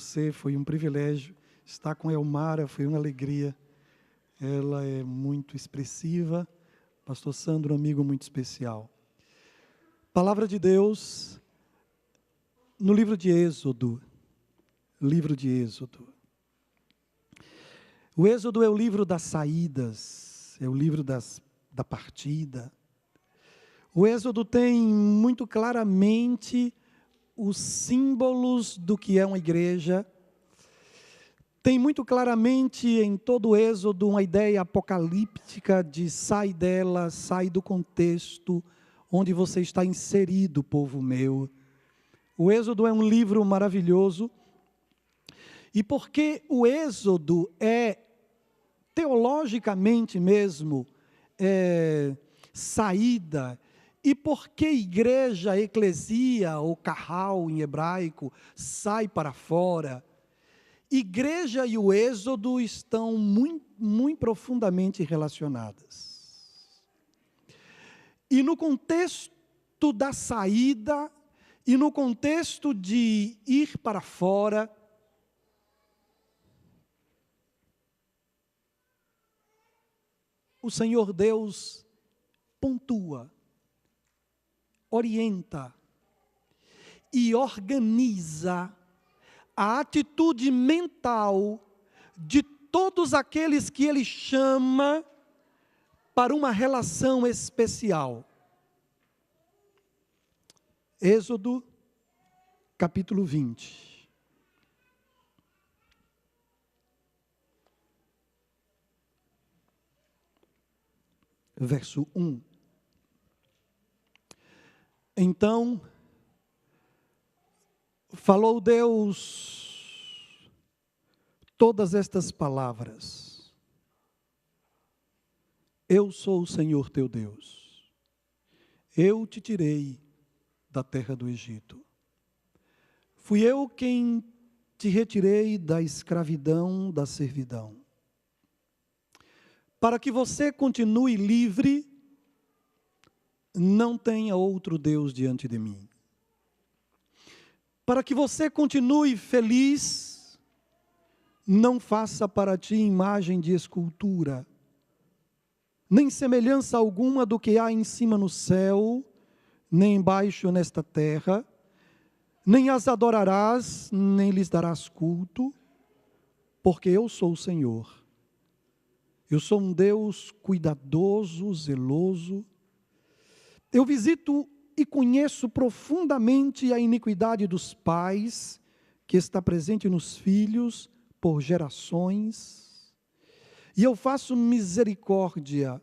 você, foi um privilégio. Estar com Elmara foi uma alegria. Ela é muito expressiva. Pastor Sandro, um amigo muito especial. Palavra de Deus, no livro de Êxodo. Livro de Êxodo. O Êxodo é o livro das saídas, é o livro da partida. O Êxodo tem muito claramente os símbolos do que é uma igreja. Tem muito claramente em todo o Êxodo uma ideia apocalíptica de sai dela, sai do contexto onde você está inserido, povo meu. O Êxodo é um livro maravilhoso. E porque o Êxodo é, teologicamente mesmo, saída, e porque igreja, eclesia, ou carral em hebraico, sai para fora, igreja e o Êxodo estão muito profundamente relacionadas. E no contexto da saída, e no contexto de ir para fora, o Senhor Deus pontua, orienta e organiza a atitude mental de todos aqueles que Ele chama para uma relação especial. Êxodo, capítulo 20. Verso 1. Então, falou Deus todas estas palavras: Eu sou o Senhor teu Deus, eu te tirei da terra do Egito. Fui eu quem te retirei da escravidão, da servidão, para que você continue livre. Não tenha outro Deus diante de mim. Para que você continue feliz, não faça para ti imagem de escultura, nem semelhança alguma do que há em cima no céu, nem embaixo nesta terra, nem as adorarás, nem lhes darás culto, porque eu sou o Senhor. Eu sou um Deus cuidadoso, zeloso. Eu visito e conheço profundamente a iniquidade dos pais, que está presente nos filhos por gerações. E eu faço misericórdia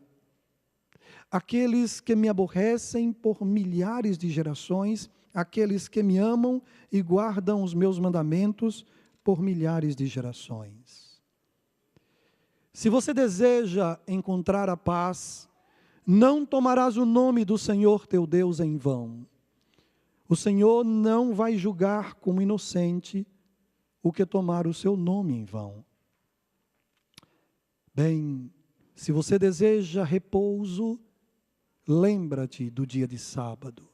àqueles que me aborrecem por milhares de gerações, àqueles que me amam e guardam os meus mandamentos por milhares de gerações. Se você deseja encontrar a paz, não tomarás o nome do Senhor teu Deus em vão. O Senhor não vai julgar como inocente o que tomar o seu nome em vão. Bem, se você deseja repouso, lembra-te do dia de sábado.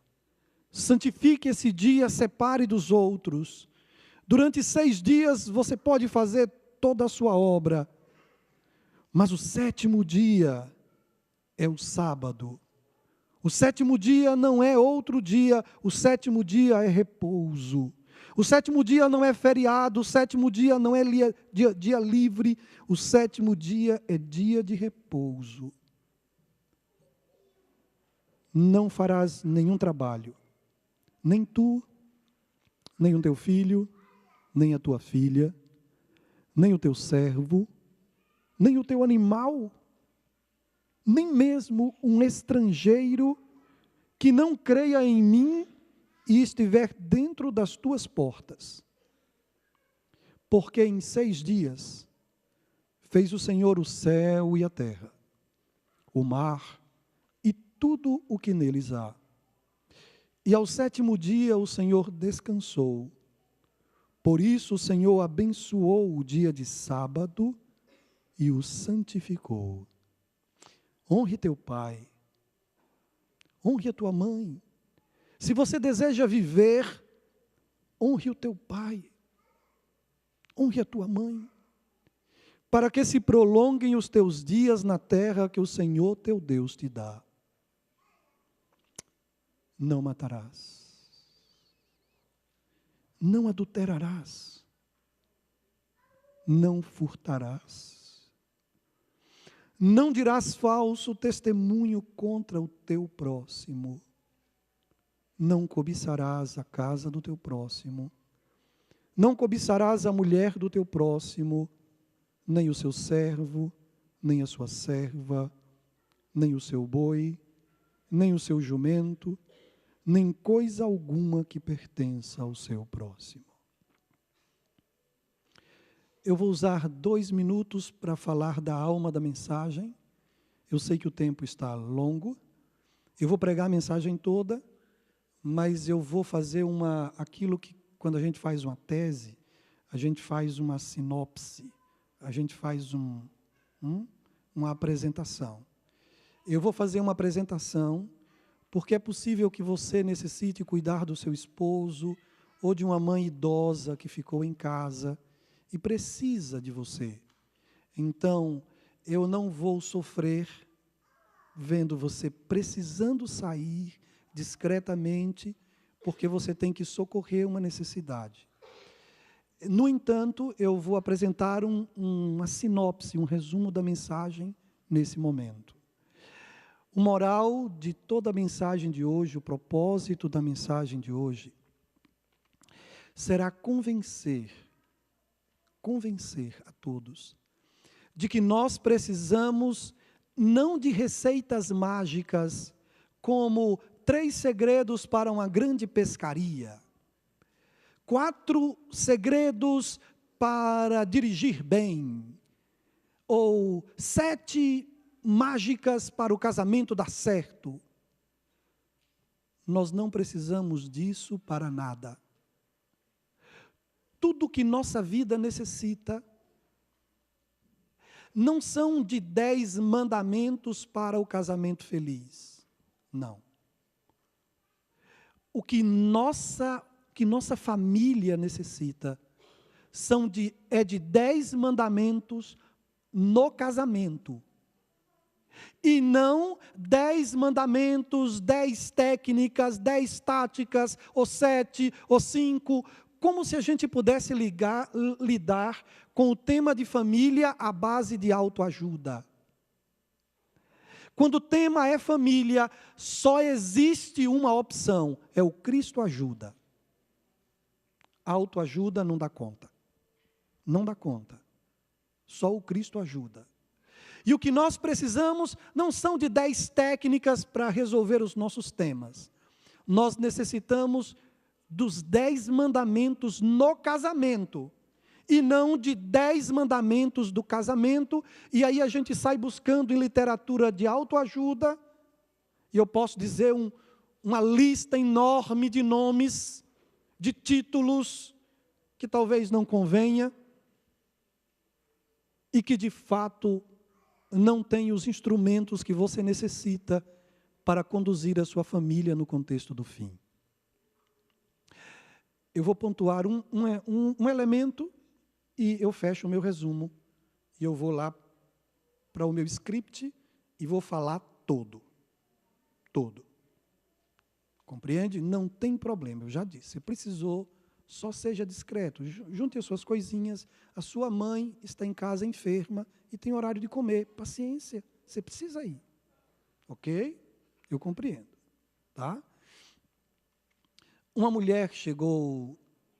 Santifique esse dia, separe dos outros. Durante 6 dias você pode fazer toda a sua obra, mas o 7º dia é o sábado. O 7º dia não é outro dia, o 7º dia é repouso. O 7º dia não é feriado, o 7º dia não é dia livre, o 7º dia é dia de repouso. Não farás nenhum trabalho, nem tu, nem o teu filho, nem a tua filha, nem o teu servo, nem o teu animal, nem mesmo um estrangeiro que não creia em mim e estiver dentro das tuas portas. Porque em 6 dias fez o Senhor o céu e a terra, o mar e tudo o que neles há. E ao 7º dia o Senhor descansou. Por isso o Senhor abençoou o dia de sábado e o santificou. Honre teu pai, honre a tua mãe. Se você deseja viver, honre o teu pai. Honre a tua mãe, para que se prolonguem os teus dias na terra que o Senhor teu Deus te dá. Não matarás. Não adulterarás. Não furtarás. Não dirás falso testemunho contra o teu próximo. Não cobiçarás a casa do teu próximo. Não cobiçarás a mulher do teu próximo, nem o seu servo, nem a sua serva, nem o seu boi, nem o seu jumento, nem coisa alguma que pertença ao seu próximo. Eu vou usar 2 minutos para falar da alma da mensagem. Eu sei que o tempo está longo. Eu vou pregar a mensagem toda, mas eu vou fazer aquilo que, quando a gente faz uma tese, a gente faz uma sinopse, a gente faz uma apresentação. Eu vou fazer uma apresentação, porque é possível que você necessite cuidar do seu esposo, ou de uma mãe idosa que ficou em casa e precisa de você. Então, eu não vou sofrer vendo você precisando sair discretamente, porque você tem que socorrer uma necessidade. No entanto, eu vou apresentar uma sinopse, um resumo da mensagem nesse momento. O moral de toda a mensagem de hoje, o propósito da mensagem de hoje, será convencer a todos de que nós precisamos não de receitas mágicas como 3 segredos para uma grande pescaria, 4 segredos para dirigir bem, ou 7 mágicas para o casamento dar certo. Nós não precisamos disso para nada. Tudo que nossa vida necessita não são de 10 mandamentos para o casamento feliz. Não. O que nossa família necessita é de 10 mandamentos no casamento. E não 10 mandamentos, 10 técnicas, 10 táticas, ou 7, ou 5, como se a gente pudesse lidar com o tema de família à base de autoajuda. Quando o tema é família, só existe uma opção, é o Cristo ajuda. Autoajuda não dá conta. Não dá conta. Só o Cristo ajuda. E o que nós precisamos não são de 10 técnicas para resolver os nossos temas. Nós necessitamos dos 10 mandamentos no casamento, e não de 10 mandamentos do casamento, e aí a gente sai buscando em literatura de autoajuda, e eu posso dizer uma lista enorme de nomes, de títulos, que talvez não convenha, e que de fato não tem os instrumentos que você necessita para conduzir a sua família no contexto do fim. Eu vou pontuar um elemento e eu fecho o meu resumo. E eu vou lá para o meu script e vou falar todo. Todo. Compreende? Não tem problema, eu já disse. Você precisou, só seja discreto. Junte as suas coisinhas. A sua mãe está em casa enferma e tem horário de comer. Paciência, você precisa ir. Ok? Eu compreendo. Tá? Uma mulher chegou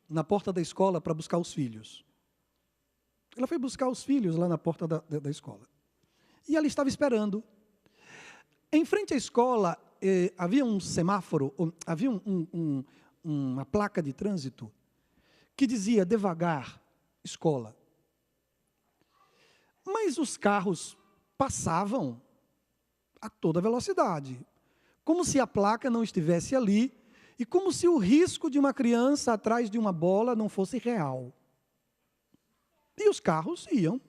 na porta da escola para buscar os filhos. Ela foi buscar os filhos lá na porta da escola. E ela estava esperando. Em frente à escola, havia um semáforo, havia uma placa de trânsito que dizia devagar, escola. Mas os carros passavam a toda velocidade, como se a placa não estivesse ali, e como se o risco de uma criança atrás de uma bola não fosse real. E os carros iam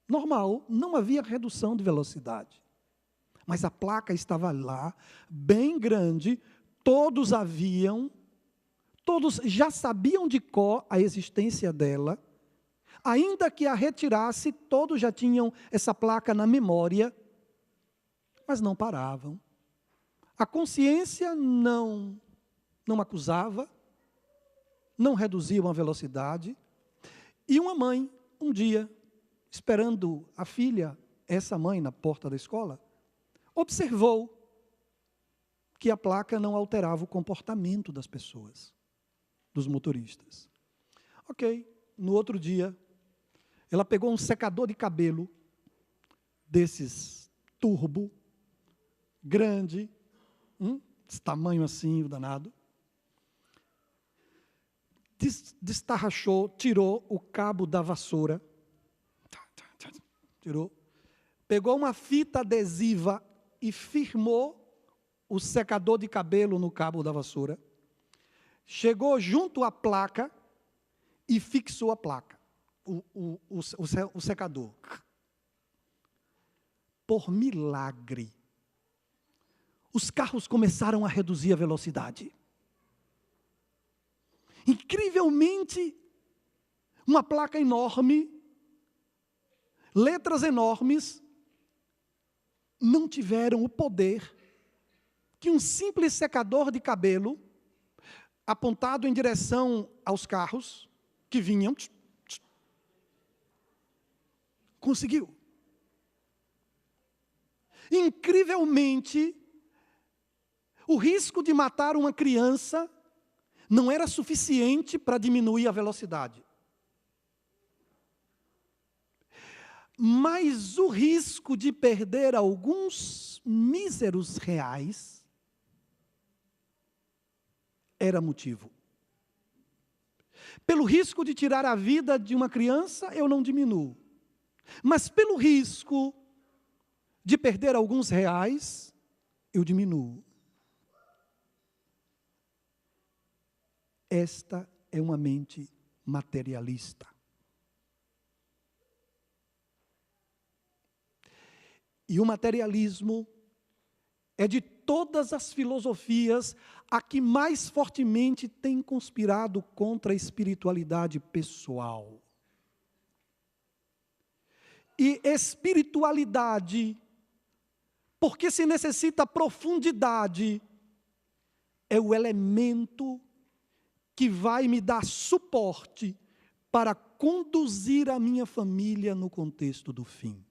normal, não havia redução de velocidade. Mas a placa estava lá, bem grande, todos já sabiam de cor a existência dela, Ainda que a retirasse, todos já tinham essa placa na memória, mas não paravam. A consciência não acusava, não reduziam a velocidade. E uma mãe, um dia, esperando a filha, essa mãe na porta da escola, observou que a placa não alterava o comportamento das pessoas, dos motoristas. Ok, no outro dia, ela pegou um secador de cabelo, desses turbo, grande, desse tamanho assim, o danado, destarrachou, tirou o cabo da vassoura, pegou uma fita adesiva e firmou o secador de cabelo no cabo da vassoura, chegou junto à placa e fixou a placa, o secador. Por milagre, os carros começaram a reduzir a velocidade. Incrivelmente, uma placa enorme, letras enormes, não tiveram o poder que um simples secador de cabelo, apontado em direção aos carros que vinham, conseguiu. Incrivelmente, o risco de matar uma criança não era suficiente para diminuir a velocidade. Mas o risco de perder alguns míseros reais era motivo. Pelo risco de tirar a vida de uma criança, eu não diminuo. Mas pelo risco de perder alguns reais, eu diminuo. Esta é uma mente materialista. E o materialismo é de todas as filosofias a que mais fortemente tem conspirado contra a espiritualidade pessoal. E espiritualidade, porque se necessita profundidade, é o elemento que vai me dar suporte para conduzir a minha família no contexto do fim.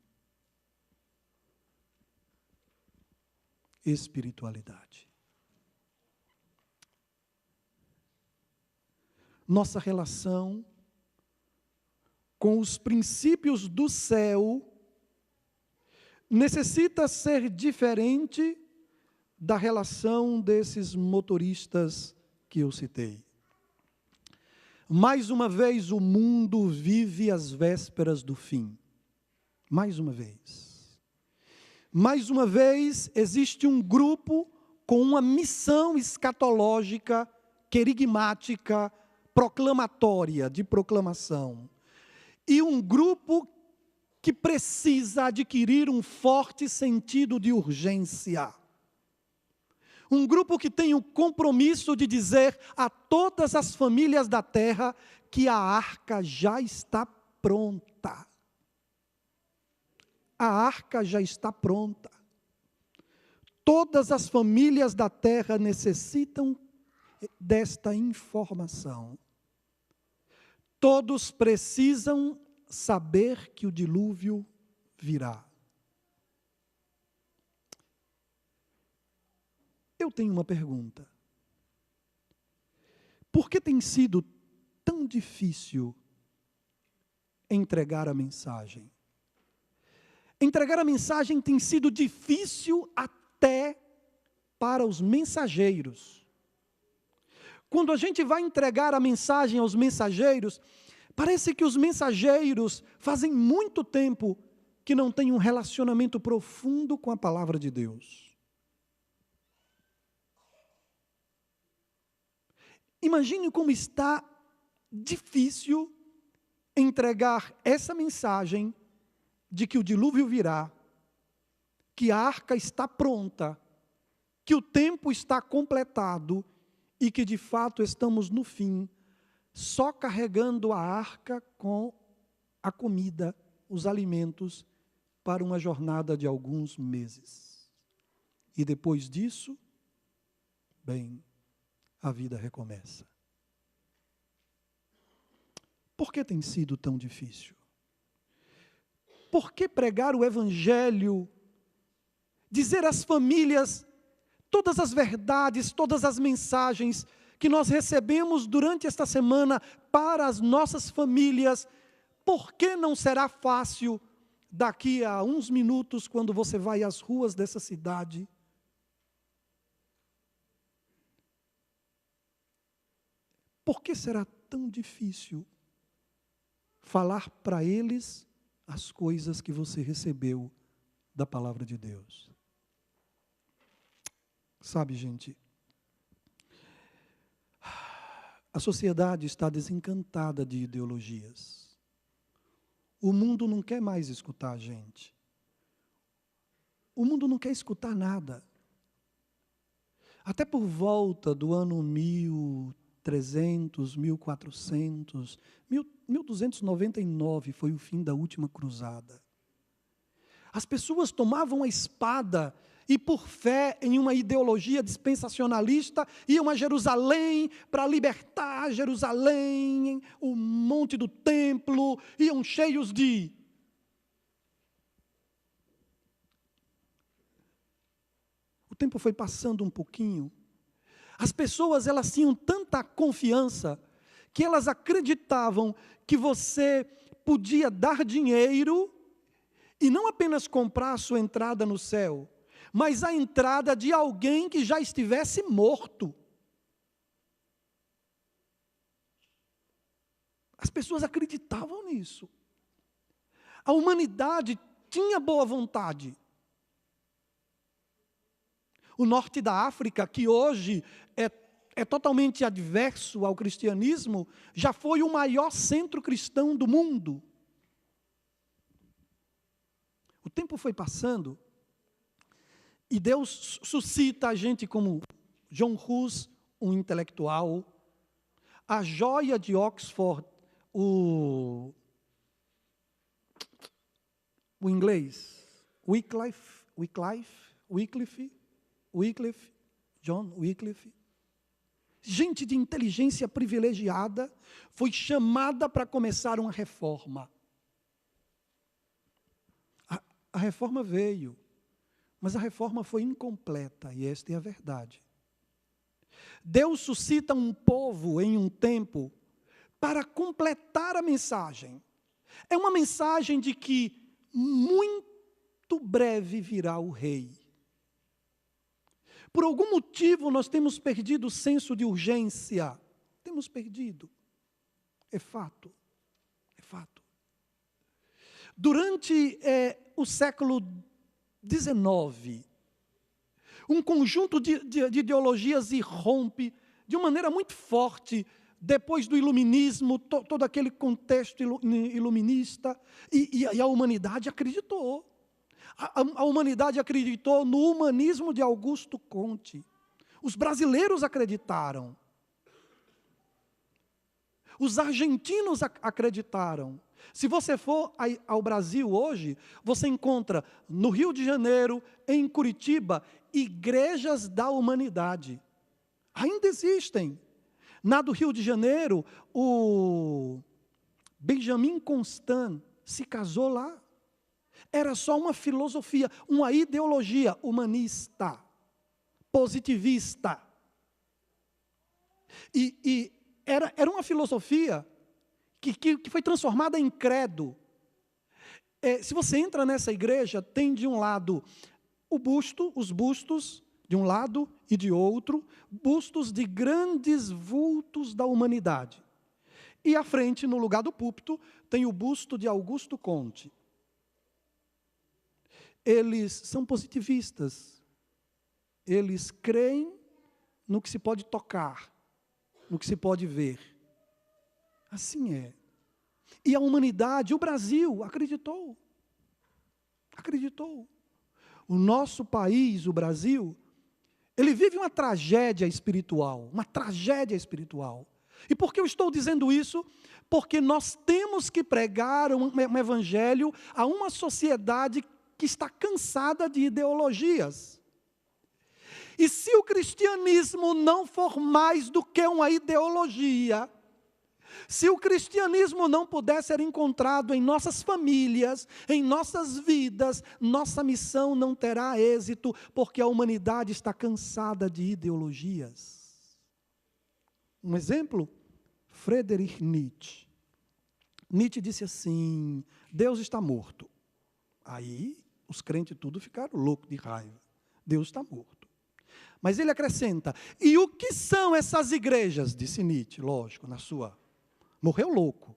Espiritualidade. Nossa relação com os princípios do céu necessita ser diferente da relação desses motoristas que eu citei. Mais uma vez o mundo vive às vésperas do fim. Mais uma vez. Mais uma vez existe um grupo com uma missão escatológica, querigmática, proclamatória, de proclamação. E um grupo que precisa adquirir um forte sentido de urgência. Um grupo que tem o compromisso de dizer a todas as famílias da terra que a arca já está pronta. A arca já está pronta. Todas as famílias da terra necessitam desta informação. Todos precisam saber que o dilúvio virá. Eu tenho uma pergunta. Por que tem sido tão difícil entregar a mensagem? Entregar a mensagem tem sido difícil até para os mensageiros. Quando a gente vai entregar a mensagem aos mensageiros, parece que os mensageiros fazem muito tempo que não têm um relacionamento profundo com a palavra de Deus. Imagine como está difícil entregar essa mensagem de que o dilúvio virá, que a arca está pronta, que o tempo está completado e que de fato estamos no fim, só carregando a arca com a comida, os alimentos, para uma jornada de alguns meses. E depois disso, bem, a vida recomeça. Por que tem sido tão difícil? Por que pregar o Evangelho, dizer às famílias todas as verdades, todas as mensagens que nós recebemos durante esta semana para as nossas famílias, por que não será fácil daqui a uns minutos, quando você vai às ruas dessa cidade? Por que será tão difícil falar para eles as coisas que você recebeu da palavra de Deus? Sabe, gente, a sociedade está desencantada de ideologias. O mundo não quer mais escutar a gente. O mundo não quer escutar nada. Até por volta do ano 1300, 1400, 1299 foi o fim da última cruzada. As pessoas tomavam a espada e, por fé em uma ideologia dispensacionalista, iam a Jerusalém para libertar Jerusalém, o monte do templo, iam cheios de... O tempo foi passando um pouquinho. As pessoas, elas tinham tanta confiança que elas acreditavam que você podia dar dinheiro e não apenas comprar a sua entrada no céu, mas a entrada de alguém que já estivesse morto. As pessoas acreditavam nisso. A humanidade tinha boa vontade. O norte da África, que hoje é totalmente adverso ao cristianismo, já foi o maior centro cristão do mundo. O tempo foi passando e Deus suscita a gente como John Hus, um intelectual, a joia de Oxford, o inglês, John Wycliffe, gente de inteligência privilegiada, foi chamada para começar uma reforma. A reforma veio, mas a reforma foi incompleta, e esta é a verdade. Deus suscita um povo em um tempo para completar a mensagem. É uma mensagem de que muito breve virá o rei. Por algum motivo nós temos perdido o senso de urgência. Temos perdido. É fato. É fato. Durante o século XIX, um conjunto de ideologias irrompe de uma maneira muito forte, depois do iluminismo, todo aquele contexto iluminista, e a humanidade acreditou. A humanidade acreditou no humanismo de Augusto Comte. Os brasileiros acreditaram. Os argentinos acreditaram. Se você for ao Brasil hoje, você encontra no Rio de Janeiro, em Curitiba, igrejas da humanidade. Ainda existem. Na do Rio de Janeiro, o Benjamin Constant se casou lá. Era só uma filosofia, uma ideologia humanista, positivista. E era uma filosofia que foi transformada em credo. Se você entra nessa igreja, tem de um lado os bustos, de um lado e de outro, bustos de grandes vultos da humanidade. E à frente, no lugar do púlpito, tem o busto de Augusto Comte. Eles são positivistas. Eles creem no que se pode tocar, no que se pode ver. Assim é. E a humanidade, o Brasil, acreditou. Acreditou. O nosso país, o Brasil, ele vive uma tragédia espiritual. Uma tragédia espiritual. E por que eu estou dizendo isso? porque nós temos que pregar um evangelho a uma sociedade que está cansada de ideologias. E se o cristianismo não for mais do que uma ideologia, se o cristianismo não puder ser encontrado em nossas famílias, em nossas vidas, nossa missão não terá êxito, porque a humanidade está cansada de ideologias. Um exemplo, Friedrich Nietzsche. Nietzsche disse assim: Deus está morto. Aí os crentes tudo ficaram loucos de raiva. Deus está morto. Mas ele acrescenta: e o que são essas igrejas? Disse Nietzsche, lógico, na sua... Morreu louco,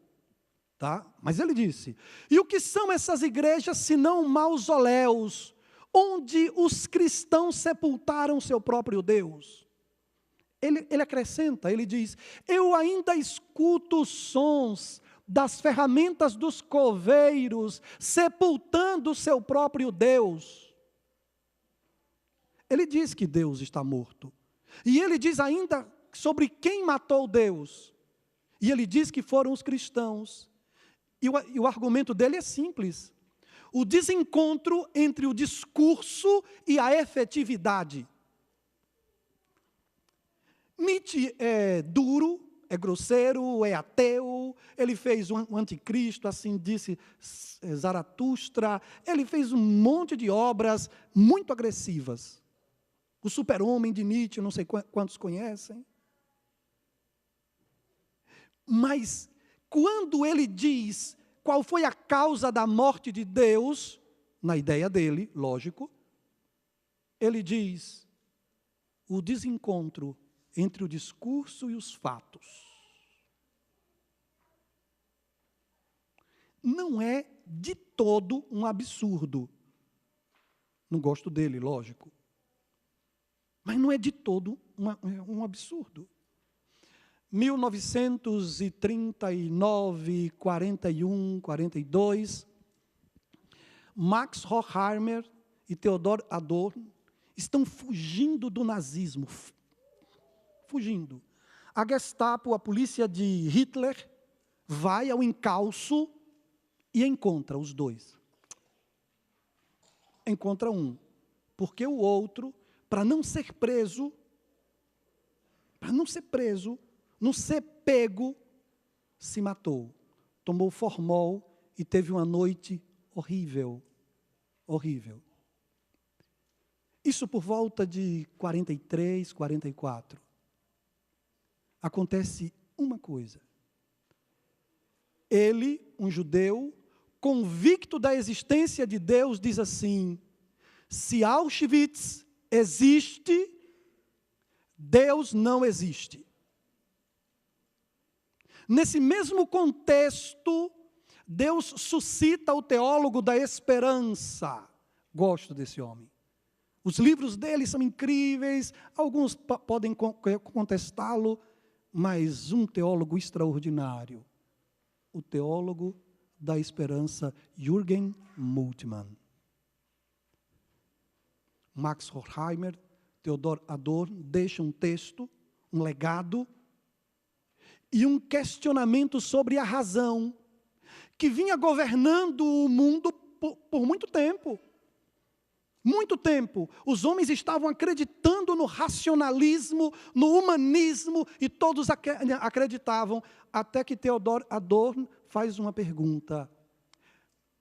tá? Mas ele disse: e o que são essas igrejas senão mausoléus, onde os cristãos sepultaram seu próprio Deus? Ele acrescenta, ele diz: eu ainda escuto os sons das ferramentas dos coveiros sepultando seu próprio Deus. Ele diz que Deus está morto. E ele diz ainda sobre quem matou Deus. E ele diz que foram os cristãos. E o argumento dele é simples: o desencontro entre o discurso e a efetividade. Nietzsche é duro, é grosseiro, é ateu, ele fez um anticristo, assim disse Zaratustra, ele fez um monte de obras muito agressivas. O Super-Homem de Nietzsche, não sei quantos conhecem. Mas, quando ele diz qual foi a causa da morte de Deus, na ideia dele, lógico, ele diz: o desencontro entre o discurso e os fatos. Não é de todo um absurdo. Não gosto dele, lógico. Mas não é de todo um absurdo. 1939, 41, 42, Max Horkheimer e Theodor Adorno estão fugindo do nazismo. Fugindo. A Gestapo, a polícia de Hitler, vai ao encalço e encontra os dois. Encontra um, porque o outro, para não ser preso, não ser pego, se matou. Tomou formol e teve uma noite horrível. Horrível. Isso por volta de 43, 44. Acontece uma coisa. Ele, um judeu, convicto da existência de Deus, diz assim: se Auschwitz existe, Deus não existe. Nesse mesmo contexto, Deus suscita o teólogo da esperança. Gosto desse homem. Os livros dele são incríveis, alguns podem contestá-lo, mas um teólogo extraordinário. O teólogo da esperança, Jürgen Moltmann. Max Horkheimer, Theodor Adorno deixam um texto, um legado, e um questionamento sobre a razão, que vinha governando o mundo por muito tempo. Muito tempo. Os homens estavam acreditando no racionalismo, no humanismo, e todos acreditavam, até que Theodor Adorno faz uma pergunta: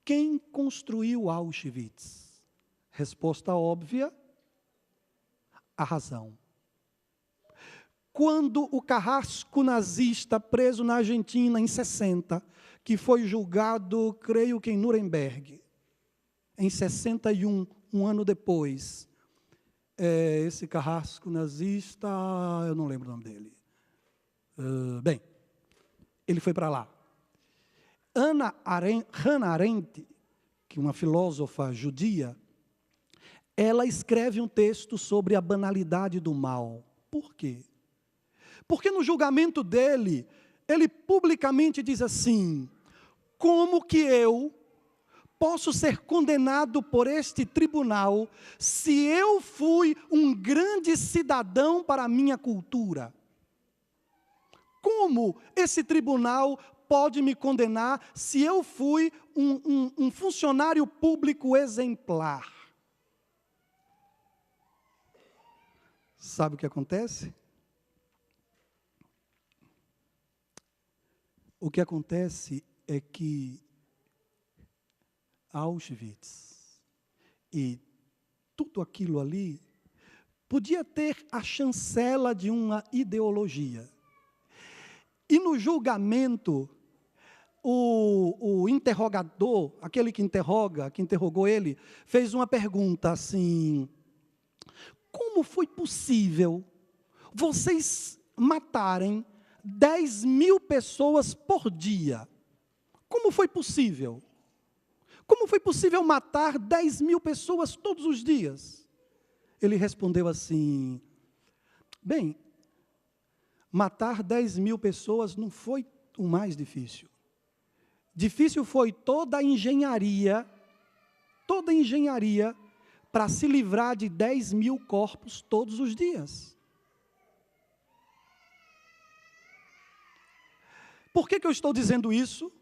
quem construiu Auschwitz? Resposta óbvia: a razão. Quando o carrasco nazista preso na Argentina em 60, que foi julgado, creio que em Nuremberg, em 61, um ano depois, esse carrasco nazista, eu não lembro o nome dele. Bem, ele foi para lá. Hannah Arendt, que é uma filósofa judia, ela escreve um texto sobre a banalidade do mal. Por quê? Porque no julgamento dele, ele publicamente diz assim: como que eu posso ser condenado por este tribunal se eu fui um grande cidadão para a minha cultura? Como esse tribunal pode me condenar se eu fui um funcionário público exemplar. Sabe o que acontece? O que acontece é que Auschwitz e tudo aquilo ali podia ter a chancela de uma ideologia. E no julgamento, o interrogador, aquele que interrogou ele, fez uma pergunta assim: como foi possível vocês matarem 10.000 pessoas por dia? Como foi possível? Como foi possível matar 10.000 pessoas todos os dias? Ele respondeu assim: bem, matar 10.000 pessoas não foi o mais difícil. Difícil foi toda a engenharia para se livrar de 10.000 corpos todos os dias. Por que eu estou dizendo isso?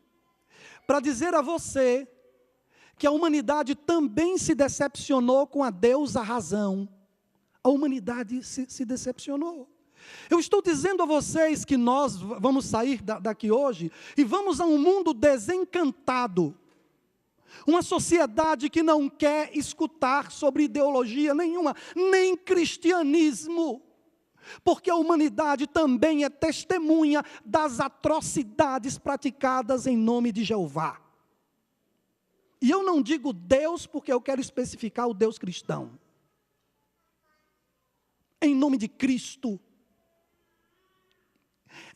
Para dizer a você que a humanidade também se decepcionou com a deusa razão. A humanidade se decepcionou. Eu estou dizendo a vocês que nós vamos sair daqui hoje e vamos a um mundo desencantado. Uma sociedade que não quer escutar sobre ideologia nenhuma, nem cristianismo. Porque a humanidade também é testemunha das atrocidades praticadas em nome de Jeová. E eu não digo Deus porque eu quero especificar o Deus cristão. Em nome de Cristo.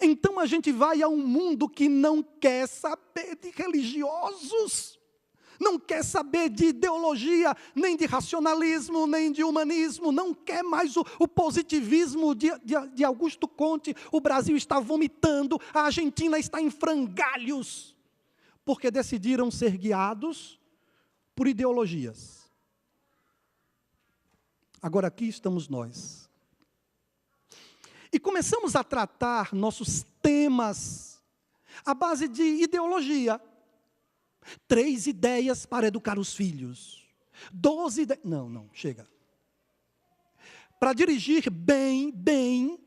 Então a gente vai a um mundo que não quer saber de religiosos, não quer saber de ideologia, nem de racionalismo, nem de humanismo, não quer mais o positivismo de Augusto Conte. O Brasil está vomitando, a Argentina está em frangalhos, porque decidiram ser guiados por ideologias. Agora aqui estamos nós. E começamos a tratar nossos temas à base de ideologia. 3 ideias para educar os filhos. 12 ideias. Não, chega. Para dirigir bem,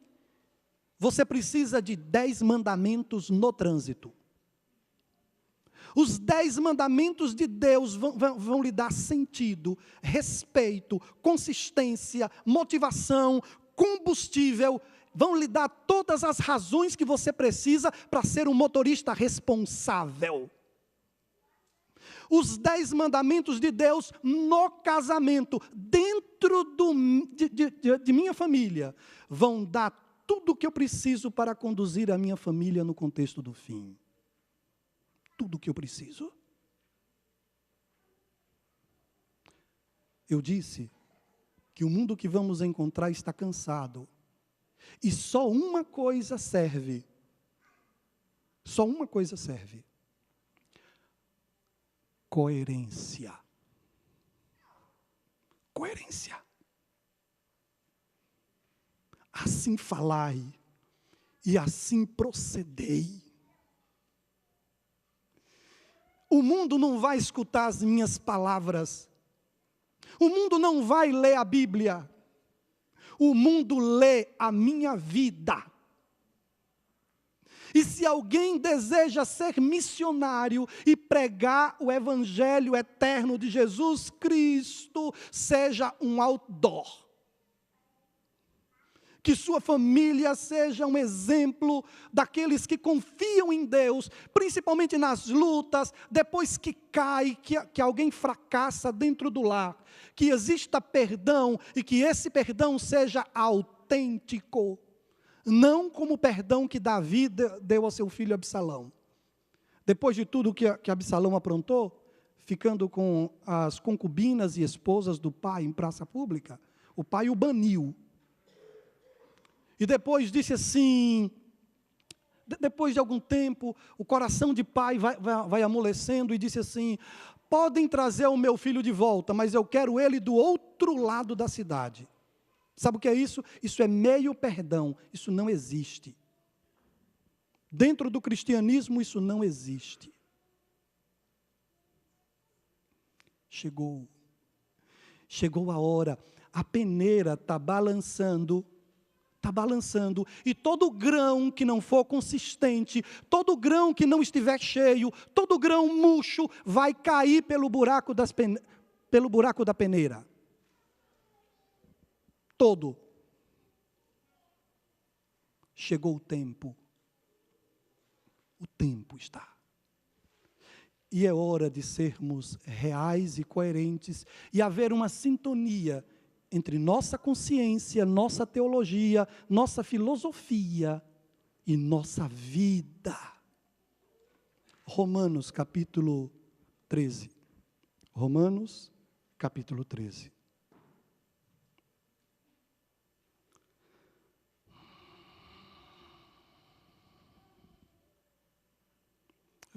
você precisa de 10 mandamentos no trânsito. Os 10 mandamentos de Deus vão lhe dar sentido, respeito, consistência, motivação, combustível. Vão lhe dar todas as razões que você precisa para ser um motorista responsável. Os 10 mandamentos de Deus no casamento, dentro de minha família, vão dar tudo o que eu preciso para conduzir a minha família no contexto do fim. Tudo o que eu preciso. Eu disse que o mundo que vamos encontrar está cansado. E só uma coisa serve. Só uma coisa serve. Coerência. Coerência. Assim falai e assim procedei. O mundo não vai escutar as minhas palavras. O mundo não vai ler a Bíblia. O mundo lê a minha vida. E se alguém deseja ser missionário e pregar o evangelho eterno de Jesus Cristo, seja um outdoor. Que sua família seja um exemplo daqueles que confiam em Deus, principalmente nas lutas, depois que cai, que alguém fracassa dentro do lar. Que exista perdão e que esse perdão seja autêntico. Não como o perdão que Davi deu ao seu filho Absalão. Depois de tudo que Absalão aprontou, ficando com as concubinas e esposas do pai em praça pública, o pai o baniu. E depois disse assim, depois de algum tempo, o coração de pai vai amolecendo e disse assim: podem trazer o meu filho de volta, mas eu quero ele do outro lado da cidade. Sabe o que é isso? Isso é meio perdão, isso não existe. Dentro do cristianismo isso não existe. Chegou a hora, a peneira está balançando, e todo grão que não for consistente, todo grão que não estiver cheio, todo grão murcho, vai cair pelo buraco da peneira. Todo. Chegou o tempo está. E é hora de sermos reais e coerentes e haver uma sintonia entre nossa consciência, nossa teologia, nossa filosofia e nossa vida. Romanos capítulo 13. Romanos capítulo 13.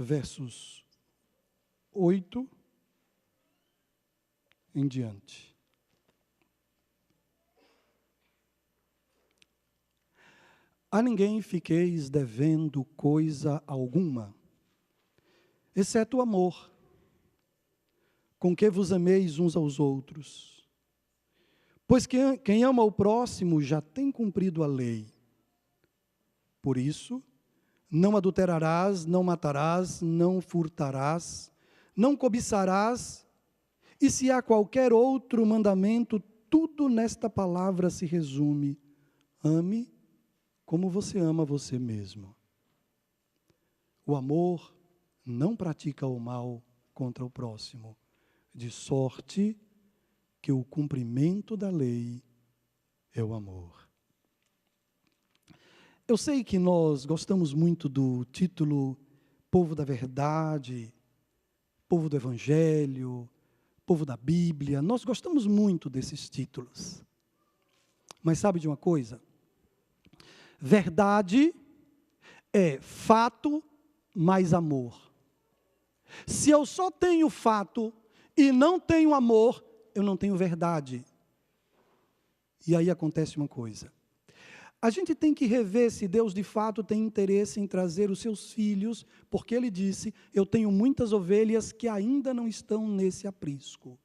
Versos 8 em diante. A ninguém fiqueis devendo coisa alguma, exceto o amor, com que vos ameis uns aos outros. Pois quem ama o próximo já tem cumprido a lei. Por isso, não adulterarás, não matarás, não furtarás, não cobiçarás, e se há qualquer outro mandamento, tudo nesta palavra se resume: ame como você ama você mesmo. O amor não pratica o mal contra o próximo, de sorte que o cumprimento da lei é o amor. Eu sei que nós gostamos muito do título Povo da Verdade, Povo do Evangelho, Povo da Bíblia. Nós gostamos muito desses títulos. Mas sabe de uma coisa? Verdade é fato mais amor. Se eu só tenho fato e não tenho amor, eu não tenho verdade. E aí acontece uma coisa. A gente tem que rever se Deus de fato tem interesse em trazer os seus filhos, porque Ele disse, eu tenho muitas ovelhas que ainda não estão nesse aprisco.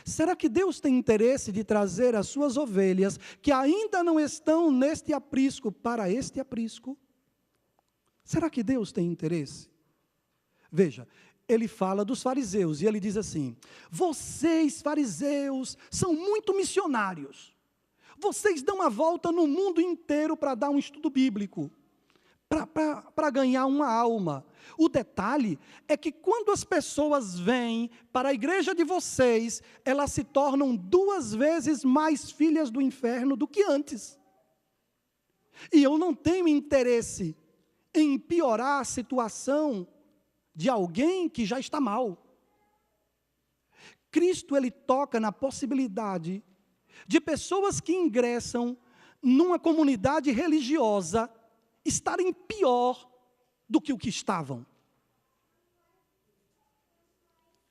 Será que Deus tem interesse de trazer as suas ovelhas, que ainda não estão neste aprisco, para este aprisco? Será que Deus tem interesse? Veja, Ele fala dos fariseus, e Ele diz assim, vocês fariseus são muito missionários. Vocês dão a volta no mundo inteiro para dar um estudo bíblico, para ganhar uma alma. O detalhe é que quando as pessoas vêm para a igreja de vocês, elas se tornam 2 vezes mais filhas do inferno do que antes. E eu não tenho interesse em piorar a situação de alguém que já está mal. Cristo, Ele toca na possibilidade de pessoas que ingressam numa comunidade religiosa estarem pior do que o que estavam.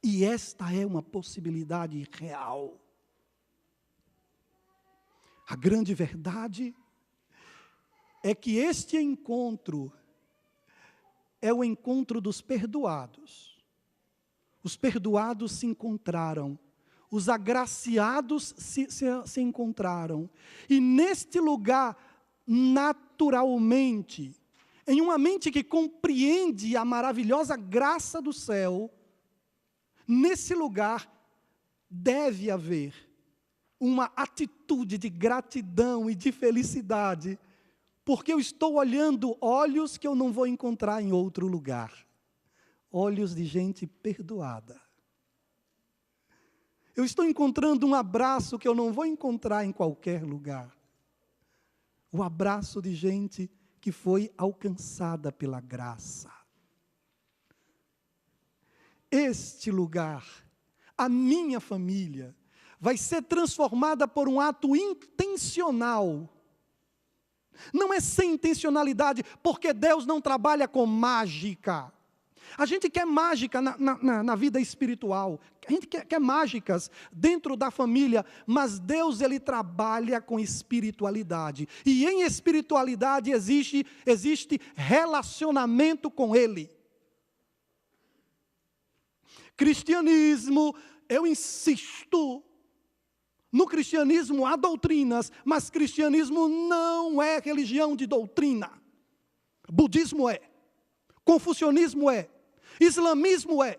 E esta é uma possibilidade real. A grande verdade é que este encontro é o encontro dos perdoados. Os perdoados se encontraram. Os agraciados se encontraram. E neste lugar, naturalmente, em uma mente que compreende a maravilhosa graça do céu, nesse lugar deve haver uma atitude de gratidão e de felicidade, porque eu estou olhando olhos que eu não vou encontrar em outro lugar. Olhos de gente perdoada. Eu estou encontrando um abraço que eu não vou encontrar em qualquer lugar. O abraço de gente que foi alcançada pela graça. Este lugar, a minha família, vai ser transformada por um ato intencional. Não é sem intencionalidade, porque Deus não trabalha com mágica. A gente quer mágica na vida espiritual. A gente quer mágicas dentro da família. Mas Deus, Ele trabalha com espiritualidade. E em espiritualidade existe relacionamento com Ele. Cristianismo, eu insisto, no cristianismo há doutrinas, mas cristianismo não é religião de doutrina. Budismo é, confucionismo é, islamismo é.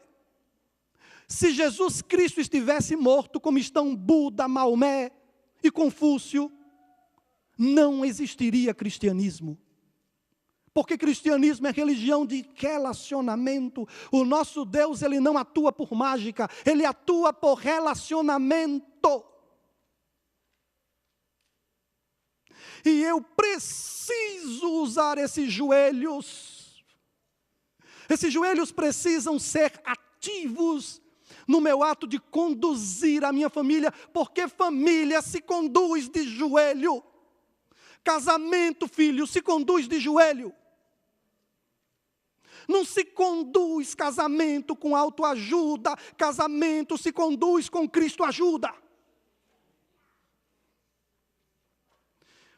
Se Jesus Cristo estivesse morto, como estão Buda, Maomé e Confúcio, não existiria cristianismo. Porque cristianismo é religião de relacionamento. O nosso Deus, Ele não atua por mágica, Ele atua por relacionamento. E eu preciso usar esses joelhos. Esses joelhos precisam ser ativos no meu ato de conduzir a minha família, porque família se conduz de joelho. Casamento, filho, se conduz de joelho. Não se conduz casamento com autoajuda, casamento se conduz com Cristo ajuda.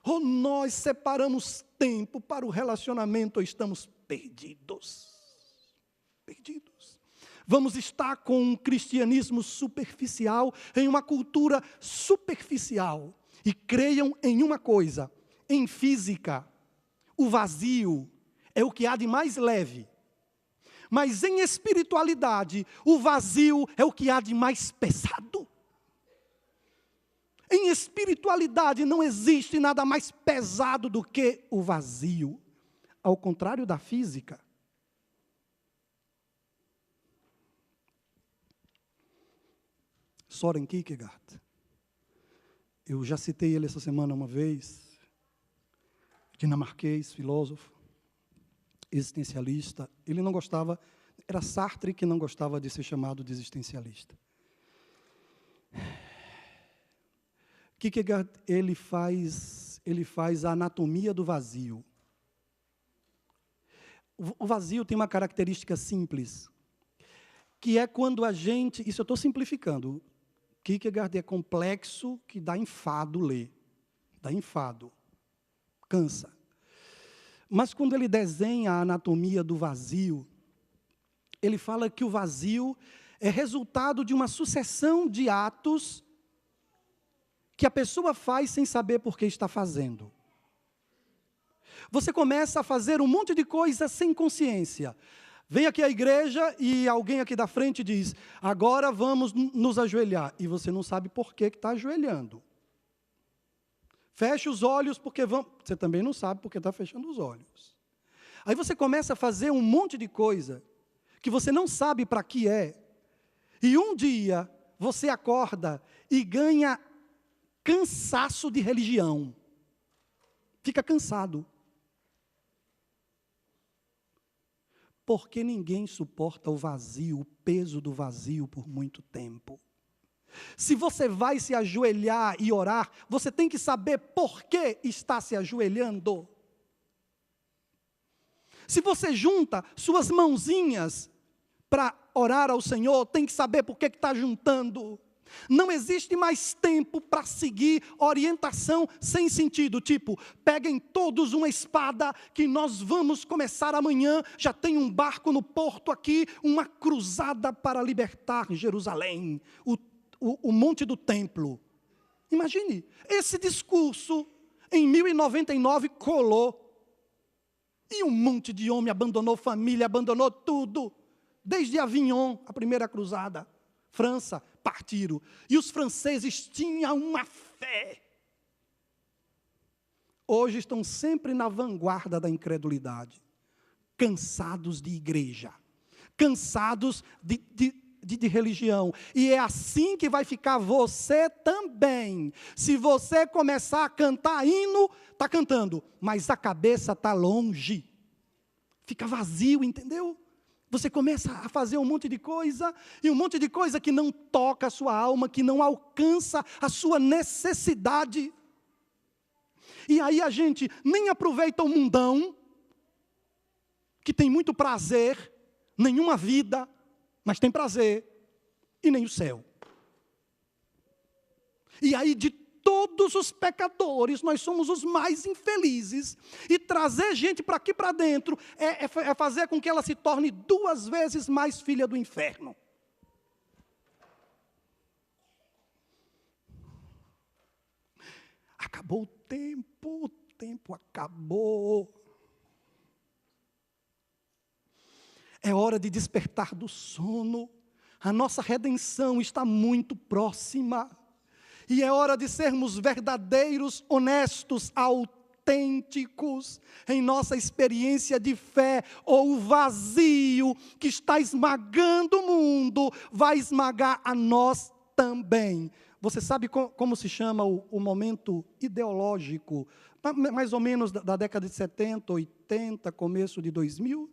Ou nós separamos tempo para o relacionamento ou estamos perdidos. Perdidos. Vamos estar com um cristianismo superficial, em uma cultura superficial. E creiam em uma coisa, em física, o vazio é o que há de mais leve. Mas em espiritualidade, o vazio é o que há de mais pesado. Em espiritualidade não existe nada mais pesado do que o vazio. Ao contrário da física. Søren Kierkegaard. Eu já citei ele essa semana uma vez. Dinamarquês, filósofo, existencialista. Ele não gostava, era Sartre que não gostava de ser chamado de existencialista. Kierkegaard, ele faz a anatomia do vazio. O vazio tem uma característica simples, que é quando a gente, isso eu estou simplificando, Kierkegaard é complexo, que dá enfado ler, dá enfado, cansa. Mas quando ele desenha a anatomia do vazio, ele fala que o vazio é resultado de uma sucessão de atos que a pessoa faz sem saber por que está fazendo. Você começa a fazer um monte de coisa sem consciência. Vem aqui à igreja e alguém aqui da frente diz, agora vamos nos ajoelhar. E você não sabe por que está ajoelhando. Fecha os olhos porque vamos... Você também não sabe porque está fechando os olhos. Aí você começa a fazer um monte de coisa que você não sabe para que é. E um dia você acorda e ganha cansaço de religião. Fica cansado. Porque ninguém suporta o vazio, o peso do vazio por muito tempo. Se você vai se ajoelhar e orar, você tem que saber por que está se ajoelhando. Se você junta suas mãozinhas para orar ao Senhor, tem que saber por que está juntando. Não existe mais tempo para seguir orientação sem sentido, tipo, peguem todos uma espada que nós vamos começar amanhã, já tem um barco no porto aqui, uma cruzada para libertar Jerusalém, o monte do templo. Imagine, esse discurso em 1099 colou, e um monte de homem abandonou família, abandonou tudo, desde Avignon, a primeira cruzada, França, partiram. E os franceses tinham uma fé. Hoje estão sempre na vanguarda da incredulidade. Cansados de igreja. Cansados de religião. E é assim que vai ficar você também. Se você começar a cantar hino, está cantando, mas a cabeça está longe. Fica vazio, entendeu? Você começa a fazer um monte de coisa, e um monte de coisa que não toca a sua alma, que não alcança a sua necessidade. E aí a gente nem aproveita o mundão, que tem muito prazer, nenhuma vida, mas tem prazer, e nem o céu. E aí, de todos os pecadores, nós somos os mais infelizes, e trazer gente para aqui para dentro é fazer com que ela se torne 2 vezes mais filha do inferno. Acabou o tempo acabou. É hora de despertar do sono. A nossa redenção está muito próxima. E é hora de sermos verdadeiros, honestos, autênticos em nossa experiência de fé, ou o vazio que está esmagando o mundo vai esmagar a nós também. Você sabe como se chama o momento ideológico, mais ou menos da década de 70, 80, começo de 2000?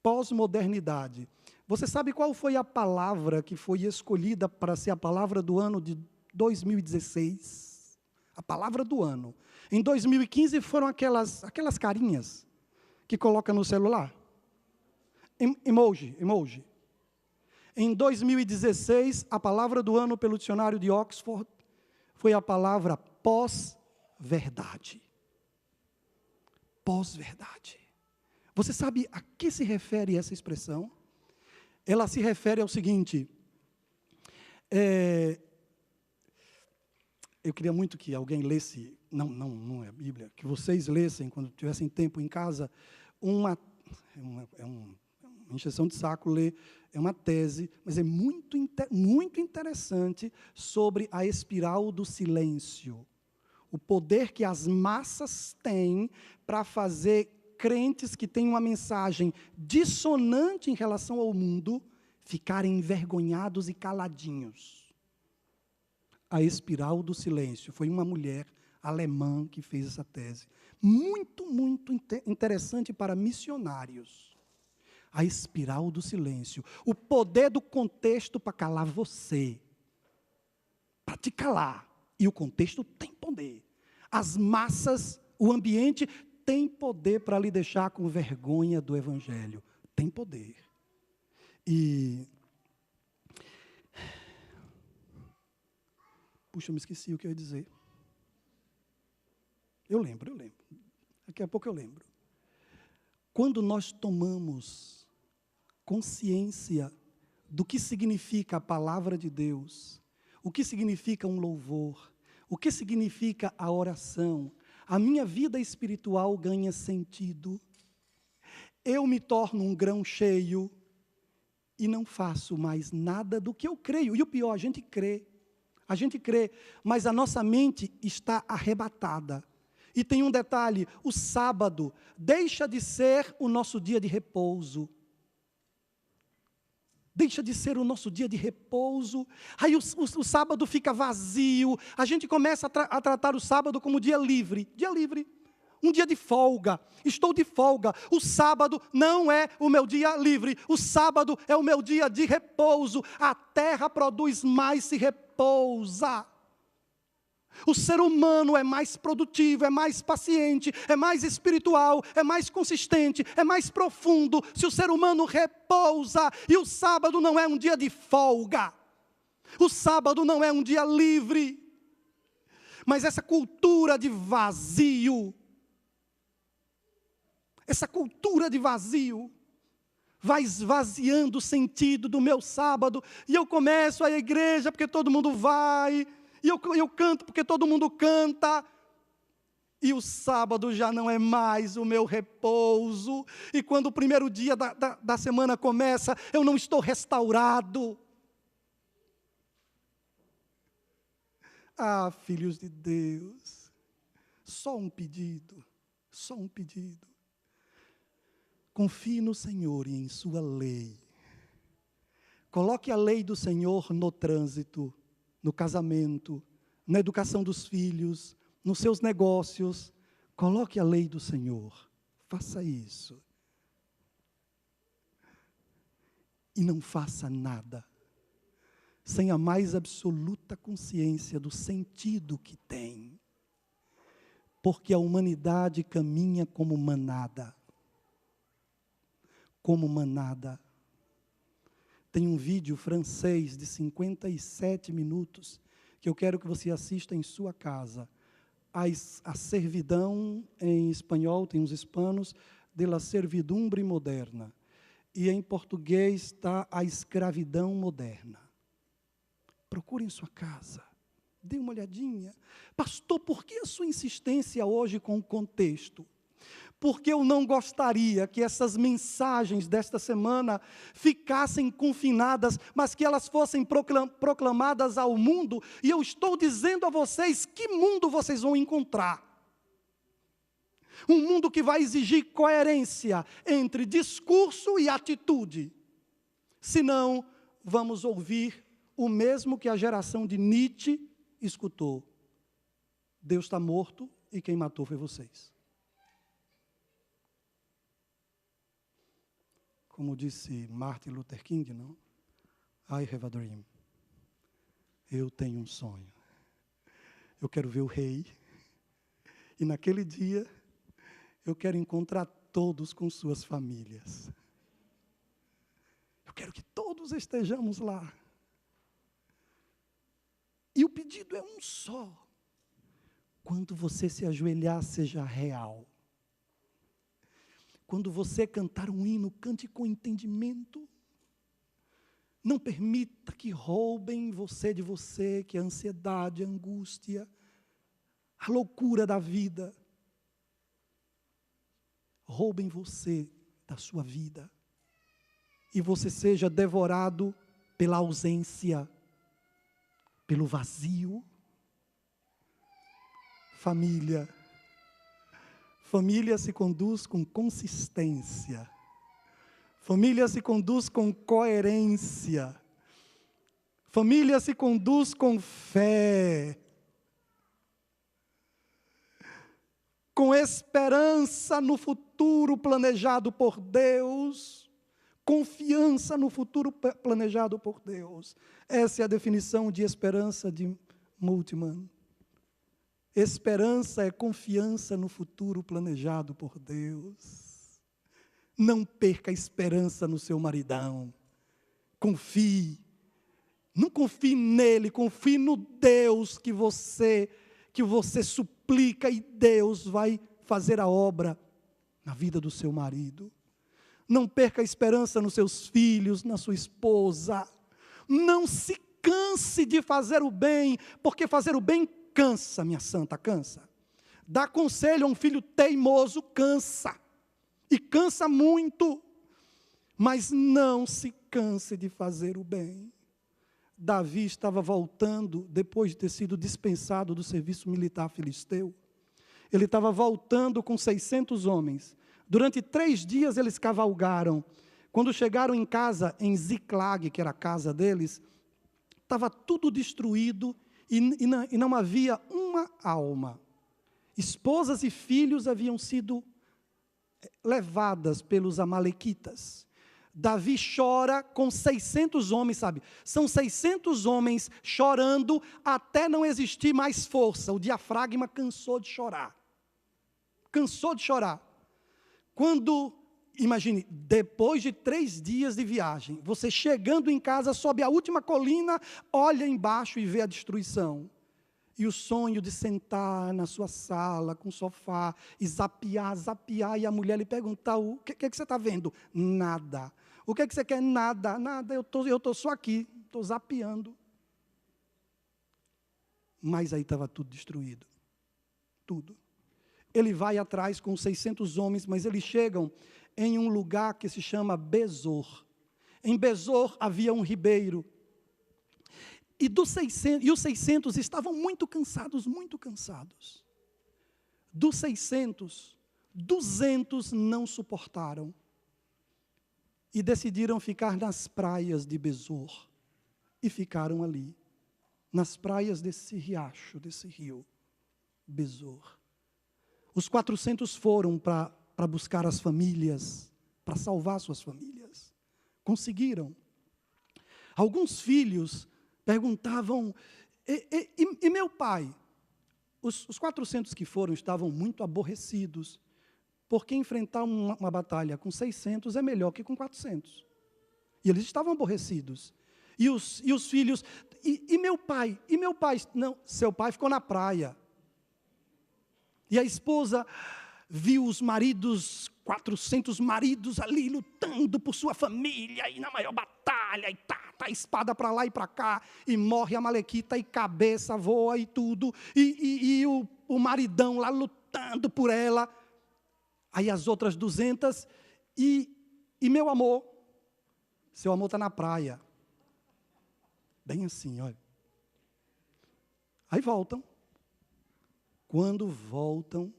Pós-modernidade. Você sabe qual foi a palavra que foi escolhida para ser a palavra do ano de 2016? A palavra do ano. Em 2015 foram aquelas carinhas que coloca no celular. Emoji. Em 2016, a palavra do ano pelo dicionário de Oxford foi a palavra pós-verdade. Pós-verdade. Você sabe a que se refere essa expressão? Ela se refere ao seguinte: eu queria muito que alguém lesse, não é a Bíblia, que vocês lessem, quando tivessem tempo em casa, uma encheção de saco ler, é uma tese, mas é muito interessante sobre a espiral do silêncio. O poder que as massas têm para fazer crentes que têm uma mensagem dissonante em relação ao mundo ficarem envergonhados e caladinhos. A espiral do silêncio. Foi uma mulher alemã que fez essa tese. Muito interessante para missionários. A espiral do silêncio. O poder do contexto para calar você. Para te calar. E o contexto tem poder. As massas, o ambiente tem poder para lhe deixar com vergonha do Evangelho. Tem poder. Puxa, eu me esqueci o que eu ia dizer. Eu lembro. Daqui a pouco eu lembro. Quando nós tomamos consciência do que significa a palavra de Deus, o que significa um louvor, o que significa a oração, a minha vida espiritual ganha sentido. Eu me torno um grão cheio e não faço mais nada do que eu creio. E o pior, a gente crê, mas a nossa mente está arrebatada. E tem um detalhe: o sábado deixa de ser o nosso dia de repouso. Deixa de ser o nosso dia de repouso. Aí o sábado fica vazio. A gente começa a tratar o sábado como dia livre. Dia livre. Um dia de folga. Estou de folga. O sábado não é o meu dia livre. O sábado é o meu dia de repouso. A terra produz mais, se repousa. O ser humano é mais produtivo, é mais paciente, é mais espiritual, é mais consistente, é mais profundo se o ser humano repousa. E o sábado não é um dia de folga. O sábado não é um dia livre. Mas essa cultura de vazio, vai esvaziando o sentido do meu sábado. E eu começo a igreja porque todo mundo vai. E eu canto porque todo mundo canta. E o sábado já não é mais o meu repouso. E quando o primeiro dia da semana começa, eu não estou restaurado. Ah, filhos de Deus, só um pedido. Confie no Senhor e em sua lei. Coloque a lei do Senhor no trânsito, no casamento, na educação dos filhos, nos seus negócios. Coloque a lei do Senhor. Faça isso. E não faça nada sem a mais absoluta consciência do sentido que tem. Porque a humanidade caminha como manada. Tem um vídeo francês de 57 minutos que eu quero que você assista em sua casa. A servidão, em espanhol, tem uns hispanos, de la servidumbre moderna. E em português está a escravidão moderna. Procure em sua casa. Dê uma olhadinha. Pastor, por que a sua insistência hoje com o contexto? Porque eu não gostaria que essas mensagens desta semana ficassem confinadas, mas que elas fossem proclamadas ao mundo. E eu estou dizendo a vocês que mundo vocês vão encontrar. Um mundo que vai exigir coerência entre discurso e atitude. Senão, vamos ouvir o mesmo que a geração de Nietzsche escutou. Deus está morto e quem matou foi vocês. Como disse Martin Luther King, não? I have a dream. Eu tenho um sonho. Eu quero ver o rei. E naquele dia, eu quero encontrar todos com suas famílias. Eu quero que todos estejamos lá. E o pedido é um só. Quando você se ajoelhar, seja real. Quando você cantar um hino, cante com entendimento. Não permita que roubem você de você, que a ansiedade, a angústia, a loucura da vida, roubem você da sua vida. E você seja devorado pela ausência, pelo vazio. Família. Família se conduz com consistência. Família se conduz com coerência. Família se conduz com fé. Com esperança no futuro planejado por Deus. Confiança no futuro planejado por Deus. Essa é a definição de esperança de Multiman. Esperança é confiança no futuro planejado por Deus. Não perca a esperança no seu maridão. Confie. Não confie nele, confie no Deus que você suplica e Deus vai fazer a obra na vida do seu marido. Não perca a esperança nos seus filhos, na sua esposa. Não se canse de fazer o bem, porque fazer o bem cansa, minha santa, cansa. Dar conselho a um filho teimoso cansa. E cansa muito. Mas não se canse de fazer o bem. Davi estava voltando, depois de ter sido dispensado do serviço militar filisteu. Ele estava voltando com 600 homens. Durante 3 dias eles cavalgaram. Quando chegaram em casa, em Ziclag, que era a casa deles, estava tudo destruído. E não havia uma alma. Esposas e filhos haviam sido levadas pelos amalequitas. Davi chora com 600 homens, sabe? São 600 homens chorando até não existir mais força. O diafragma cansou de chorar. Cansou de chorar. Quando, imagine, depois de 3 dias de viagem, você chegando em casa, sobe a última colina, olha embaixo e vê a destruição. E o sonho de sentar na sua sala, com o sofá, e zapear, e a mulher lhe perguntar, o que você está vendo? Nada. O que você quer? Nada, nada, eu estou só aqui, estou zapeando. Mas aí estava tudo destruído. Tudo. Ele vai atrás com 600 homens, mas eles chegam em um lugar que se chama Besor. Em Besor havia um ribeiro. E os 600 estavam muito cansados, muito cansados. Dos 600, 200 não suportaram. E decidiram ficar nas praias de Besor. E ficaram ali, nas praias desse riacho, desse rio, Besor. Os 400 foram para buscar as famílias, para salvar suas famílias. Conseguiram. Alguns filhos perguntavam, e meu pai? Os 400 que foram estavam muito aborrecidos, porque enfrentar uma batalha com 600 é melhor que com 400. E eles estavam aborrecidos. E os filhos, e meu pai? E meu pai? Não, seu pai ficou na praia. E a esposa viu os maridos, 400 maridos ali lutando por sua família, e na maior batalha, e tá a espada para lá e para cá, e morre a Amalequita, e cabeça voa e tudo, e o maridão lá lutando por ela, aí as outras 200, e meu amor, seu amor está na praia, bem assim, olha. Aí voltam. Quando voltam,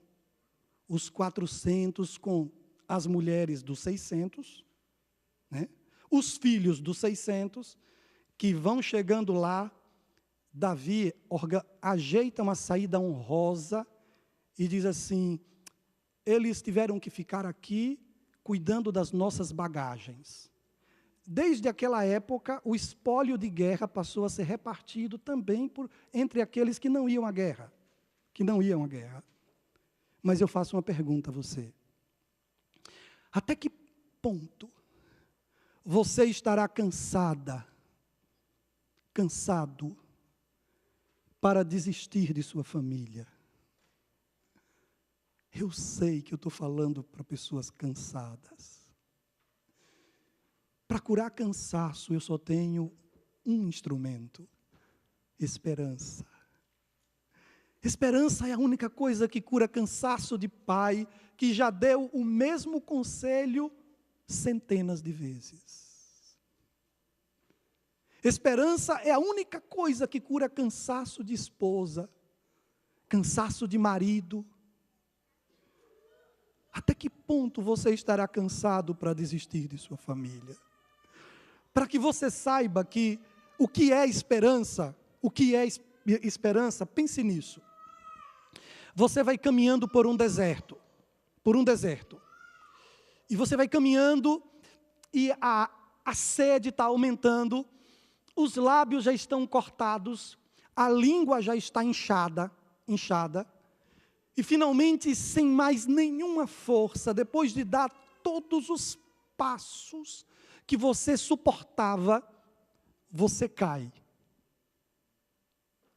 os 400 com as mulheres dos 600, né? Os filhos dos 600, que vão chegando lá, Davi ajeita uma saída honrosa e diz assim, eles tiveram que ficar aqui cuidando das nossas bagagens. Desde aquela época, o espólio de guerra passou a ser repartido também entre aqueles que não iam à guerra. Mas eu faço uma pergunta a você. Até que ponto você estará cansado, para desistir de sua família? Eu sei que eu estou falando para pessoas cansadas. Para curar cansaço, eu só tenho um instrumento: esperança. Esperança é a única coisa que cura cansaço de pai, que já deu o mesmo conselho centenas de vezes. Esperança é a única coisa que cura cansaço de esposa, cansaço de marido. Até que ponto você estará cansado para desistir de sua família? Para que você saiba que o que é esperança, pense nisso. Você vai caminhando por um deserto, e você vai caminhando e a sede está aumentando, os lábios já estão cortados, a língua já está inchada, e finalmente, sem mais nenhuma força, depois de dar todos os passos que você suportava, você cai.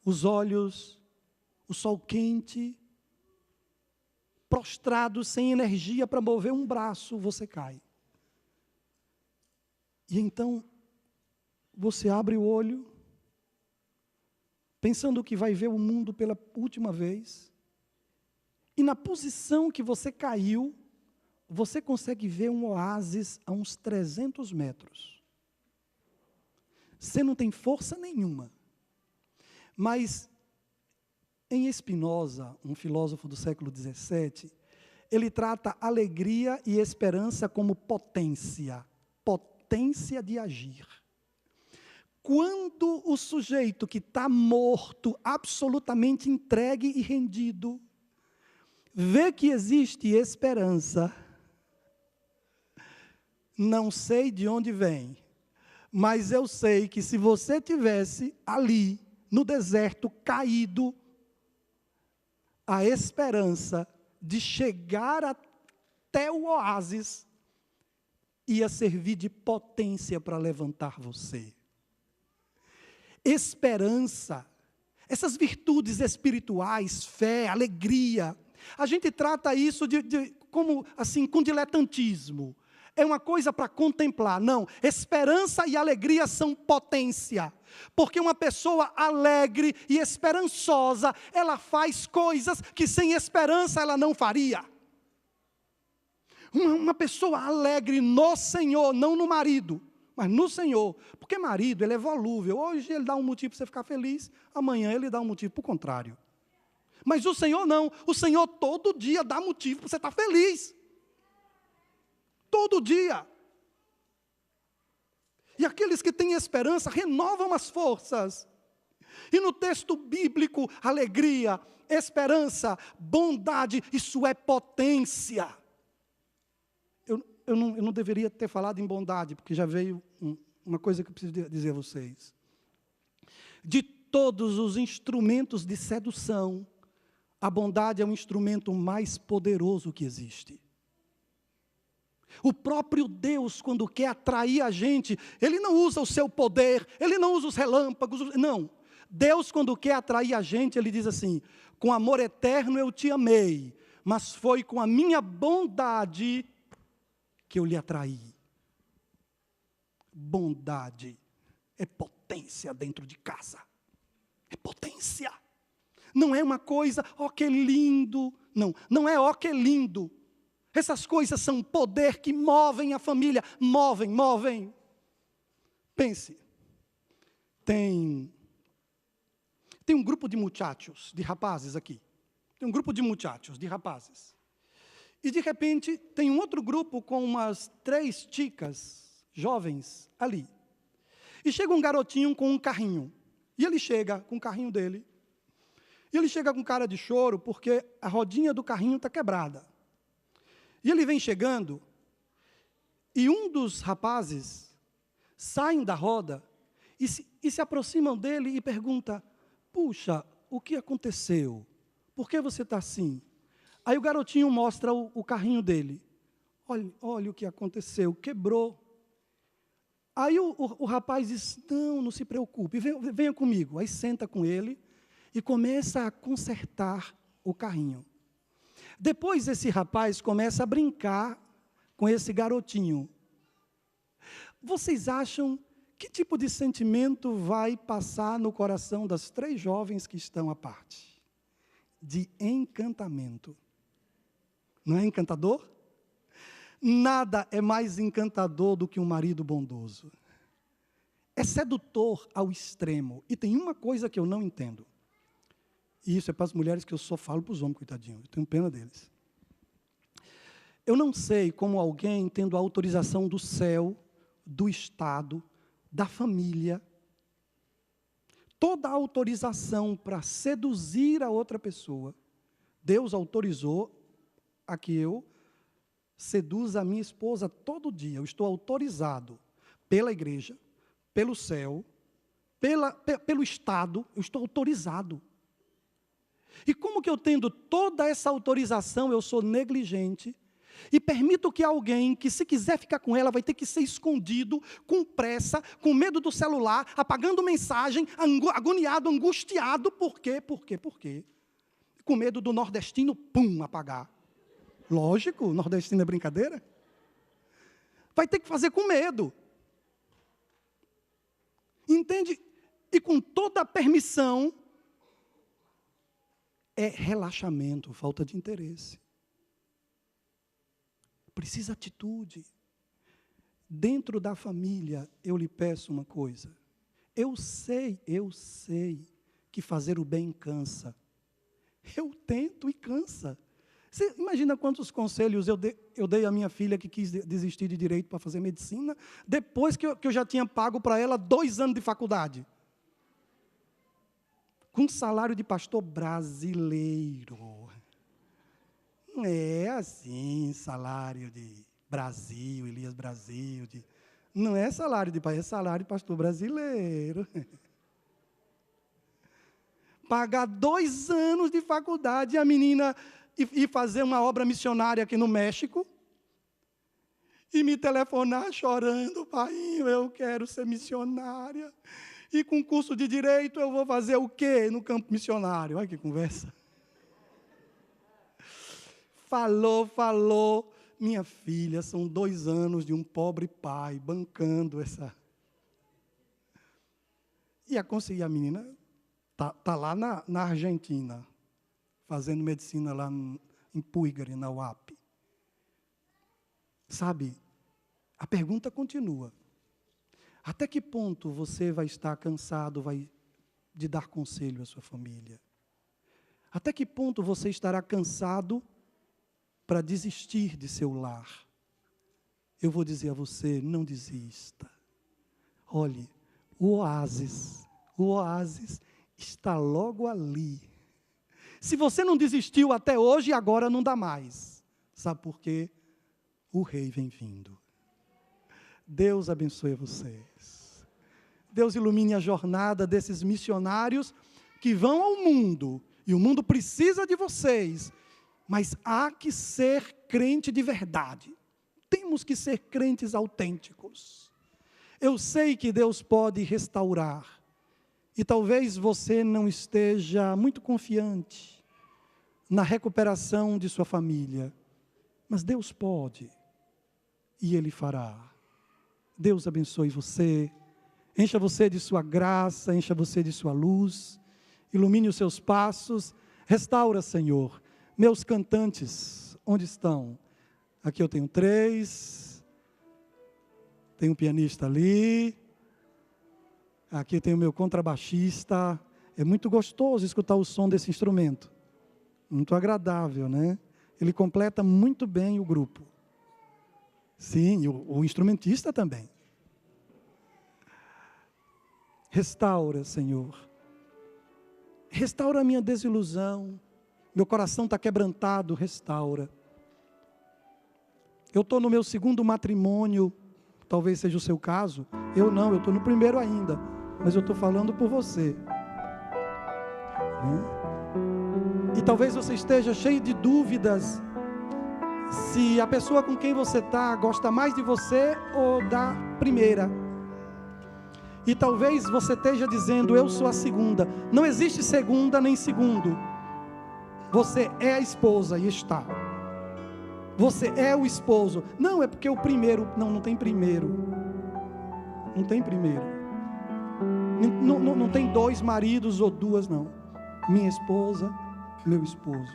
Os olhos, o sol quente, prostrado, sem energia para mover um braço, você cai. E então, você abre o olho, pensando que vai ver o mundo pela última vez, e na posição que você caiu, você consegue ver um oásis a uns 300 metros. Você não tem força nenhuma. Mas, em Spinoza, um filósofo do século XVII, ele trata alegria e esperança como potência de agir. Quando o sujeito que está morto, absolutamente entregue e rendido, vê que existe esperança, não sei de onde vem, mas eu sei que se você tivesse ali, no deserto, caído, a esperança de chegar até o oásis ia servir de potência para levantar você. Esperança, essas virtudes espirituais, fé, alegria, a gente trata isso como assim, com diletantismo. É uma coisa para contemplar. Não, esperança e alegria são potência. Porque uma pessoa alegre e esperançosa, ela faz coisas que sem esperança ela não faria. Uma pessoa alegre no Senhor, não no marido, mas no Senhor. Porque marido, ele é volúvel. Hoje ele dá um motivo para você ficar feliz, amanhã ele dá um motivo para o contrário. Mas o Senhor não. O Senhor todo dia dá motivo para você estar feliz. Todo dia. E aqueles que têm esperança renovam as forças. E no texto bíblico, alegria, esperança, bondade, isso é potência. Eu não deveria ter falado em bondade, porque já veio uma coisa que eu preciso dizer a vocês. De todos os instrumentos de sedução, a bondade é o instrumento mais poderoso que existe. O próprio Deus, quando quer atrair a gente, Ele não usa o seu poder, Ele não usa os relâmpagos, não. Deus, quando quer atrair a gente, Ele diz assim: com amor eterno eu te amei, mas foi com a minha bondade que eu lhe atraí. Bondade é potência dentro de casa. É potência. Não é uma coisa, ó que lindo. Não, não é ó que lindo. Essas coisas são poder que movem a família. Movem. Pense. Tem um grupo de muchachos, de rapazes aqui. Tem um grupo de muchachos, de rapazes. E de repente tem um outro grupo com umas 3 chicas jovens ali. E chega um garotinho com um carrinho. E ele chega com o carrinho dele. E ele chega com cara de choro porque a rodinha do carrinho está quebrada. E ele vem chegando, e um dos rapazes saem da roda e se aproximam dele e pergunta: puxa, o que aconteceu? Por que você está assim? Aí o garotinho mostra o carrinho dele. Olha o que aconteceu, quebrou. Aí o rapaz diz: não se preocupe, venha comigo. Aí senta com ele e começa a consertar o carrinho. Depois esse rapaz começa a brincar com esse garotinho. Vocês acham que tipo de sentimento vai passar no coração das 3 jovens que estão à parte? De encantamento. Não é encantador? Nada é mais encantador do que um marido bondoso. É sedutor ao extremo. E tem uma coisa que eu não entendo. E isso é para as mulheres que eu só falo para os homens, coitadinhos. Eu tenho pena deles. Eu não sei como alguém, tendo a autorização do céu, do Estado, da família, toda a autorização para seduzir a outra pessoa, Deus autorizou a que eu seduza a minha esposa todo dia. Eu estou autorizado pela igreja, pelo céu, pelo Estado, eu estou autorizado. E como que eu tendo toda essa autorização, eu sou negligente e permito que alguém que se quiser ficar com ela vai ter que ser escondido, com pressa, com medo do celular, apagando mensagem, agoniado, angustiado, por quê? Com medo do nordestino, apagar. Lógico, nordestino é brincadeira. Vai ter que fazer com medo. Entende? E com toda a permissão, é relaxamento, falta de interesse. Precisa atitude. Dentro da família, eu lhe peço uma coisa. Eu sei que fazer o bem cansa. Eu tento e cansa. Você imagina quantos conselhos eu dei à minha filha que quis desistir de direito para fazer medicina, depois que eu já tinha pago para ela 2 anos de faculdade. Com salário de pastor brasileiro. Não é assim, salário de Brasil, Elias Brasil. Não é salário de pai, é salário de pastor brasileiro. Pagar 2 anos de faculdade e a menina ir fazer uma obra missionária aqui no México e me telefonar chorando: pai, eu quero ser missionária. E com curso de direito eu vou fazer o quê no campo missionário? Olha que conversa. Falou. Minha filha, são 2 anos de um pobre pai bancando essa. E a menina tá lá na Argentina, fazendo medicina lá em Puigari, na UAP. Sabe, a pergunta continua. Até que ponto você vai estar cansado de dar conselho à sua família? Até que ponto você estará cansado para desistir de seu lar? Eu vou dizer a você: não desista. Olhe, o oásis está logo ali. Se você não desistiu até hoje, agora não dá mais. Sabe por quê? O rei vem vindo. Deus abençoe vocês. Deus ilumine a jornada desses missionários que vão ao mundo. E o mundo precisa de vocês. Mas há que ser crente de verdade. temos que ser crentes autênticos. Eu sei que Deus pode restaurar, e talvez você não esteja muito confiante na recuperação de sua família, mas Deus pode, e Ele fará. Deus abençoe você, encha você de sua graça, encha você de sua luz, ilumine os seus passos, restaura, Senhor. Meus cantantes, onde estão? Aqui eu tenho 3, tem um pianista ali, aqui tem o meu contrabaixista. É muito gostoso escutar o som desse instrumento, muito agradável, né? Ele completa muito bem o grupo. Sim, o instrumentista também. Restaura, Senhor. Restaura a minha desilusão. Meu coração está quebrantado, restaura. Eu estou no meu 2º matrimônio, talvez seja o seu caso. Eu não, eu estou no 1º ainda, mas eu estou falando por você. E talvez você esteja cheio de dúvidas, se a pessoa com quem você está gosta mais de você ou da primeira. E talvez você esteja dizendo, eu sou a segunda. Não existe segunda nem segundo. Você é a esposa e está. Você é o esposo. Não, é porque o primeiro... Não tem primeiro. Não tem primeiro. Não tem 2 maridos ou 2, não. Minha esposa, meu esposo.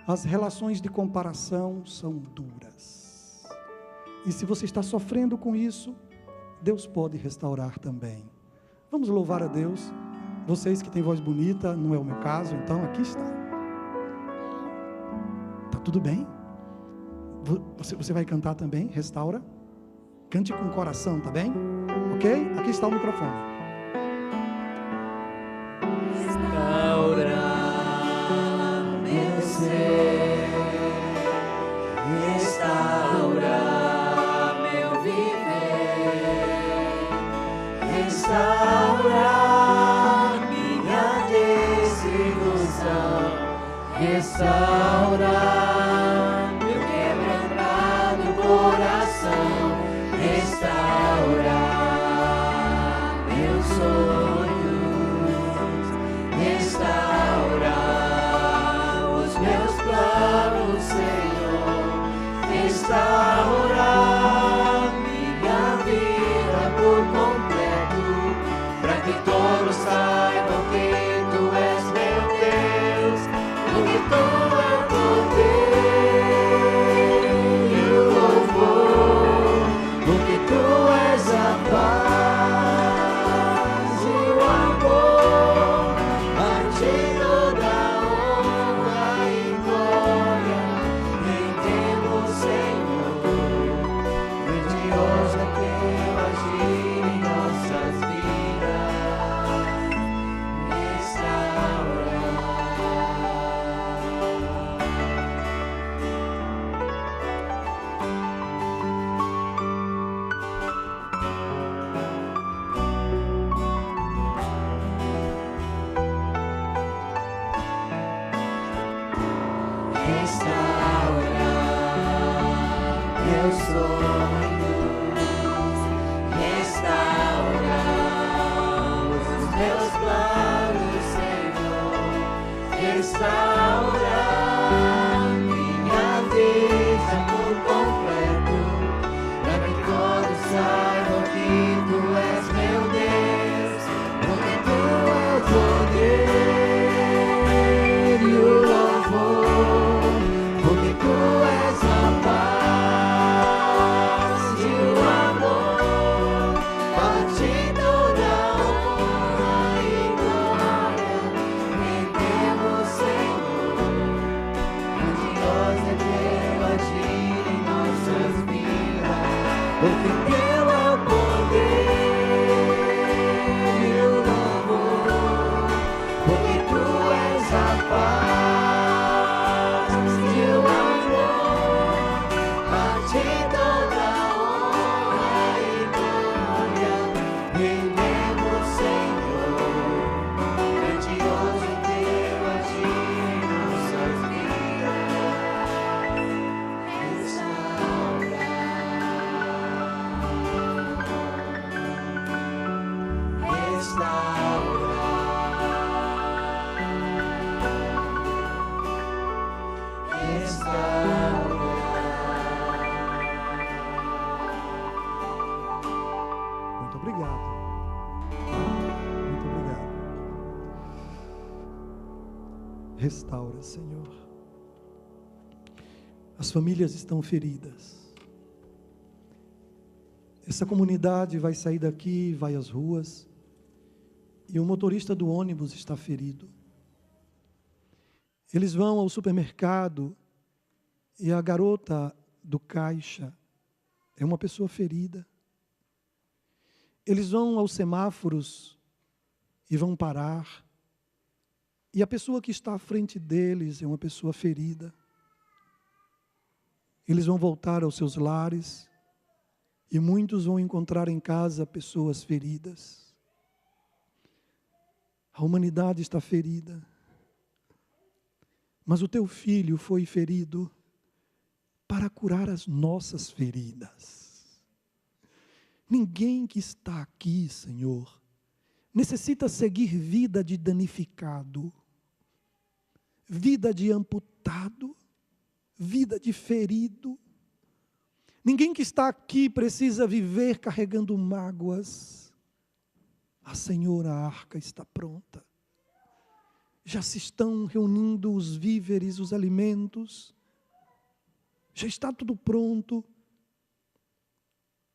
As relações de comparação são duras. E se você está sofrendo com isso, Deus pode restaurar também. Vamos louvar a Deus. Vocês que têm voz bonita, não é o meu caso, então aqui está. Tá tudo bem? Você vai cantar também? Restaura. Cante com o coração, tá bem? Ok? Aqui está o microfone. Restaura meu ser, restaura meu viver, restaura minha desilusão, restaura meu quebrantado coração, restaura meus sonhos, restaura os meus planos, Senhor, restaura minha vida por completo, para que todos saibam que Tu és meu Deus, o que Tu é por Deus. Restaura, Senhor. As famílias estão feridas. Essa comunidade vai sair daqui, vai às ruas, e o motorista do ônibus está ferido. Eles vão ao supermercado e a garota do caixa é uma pessoa ferida. Eles vão aos semáforos e vão parar, e a pessoa que está à frente deles é uma pessoa ferida. Eles vão voltar aos seus lares, e muitos vão encontrar em casa pessoas feridas. A humanidade está ferida, mas o teu filho foi ferido para curar as nossas feridas. Ninguém que está aqui, Senhor, necessita seguir vida de danificado, vida de amputado, vida de ferido. Ninguém que está aqui precisa viver carregando mágoas. Senhor, a arca está pronta. Já se estão reunindo os víveres, os alimentos. Já está tudo pronto.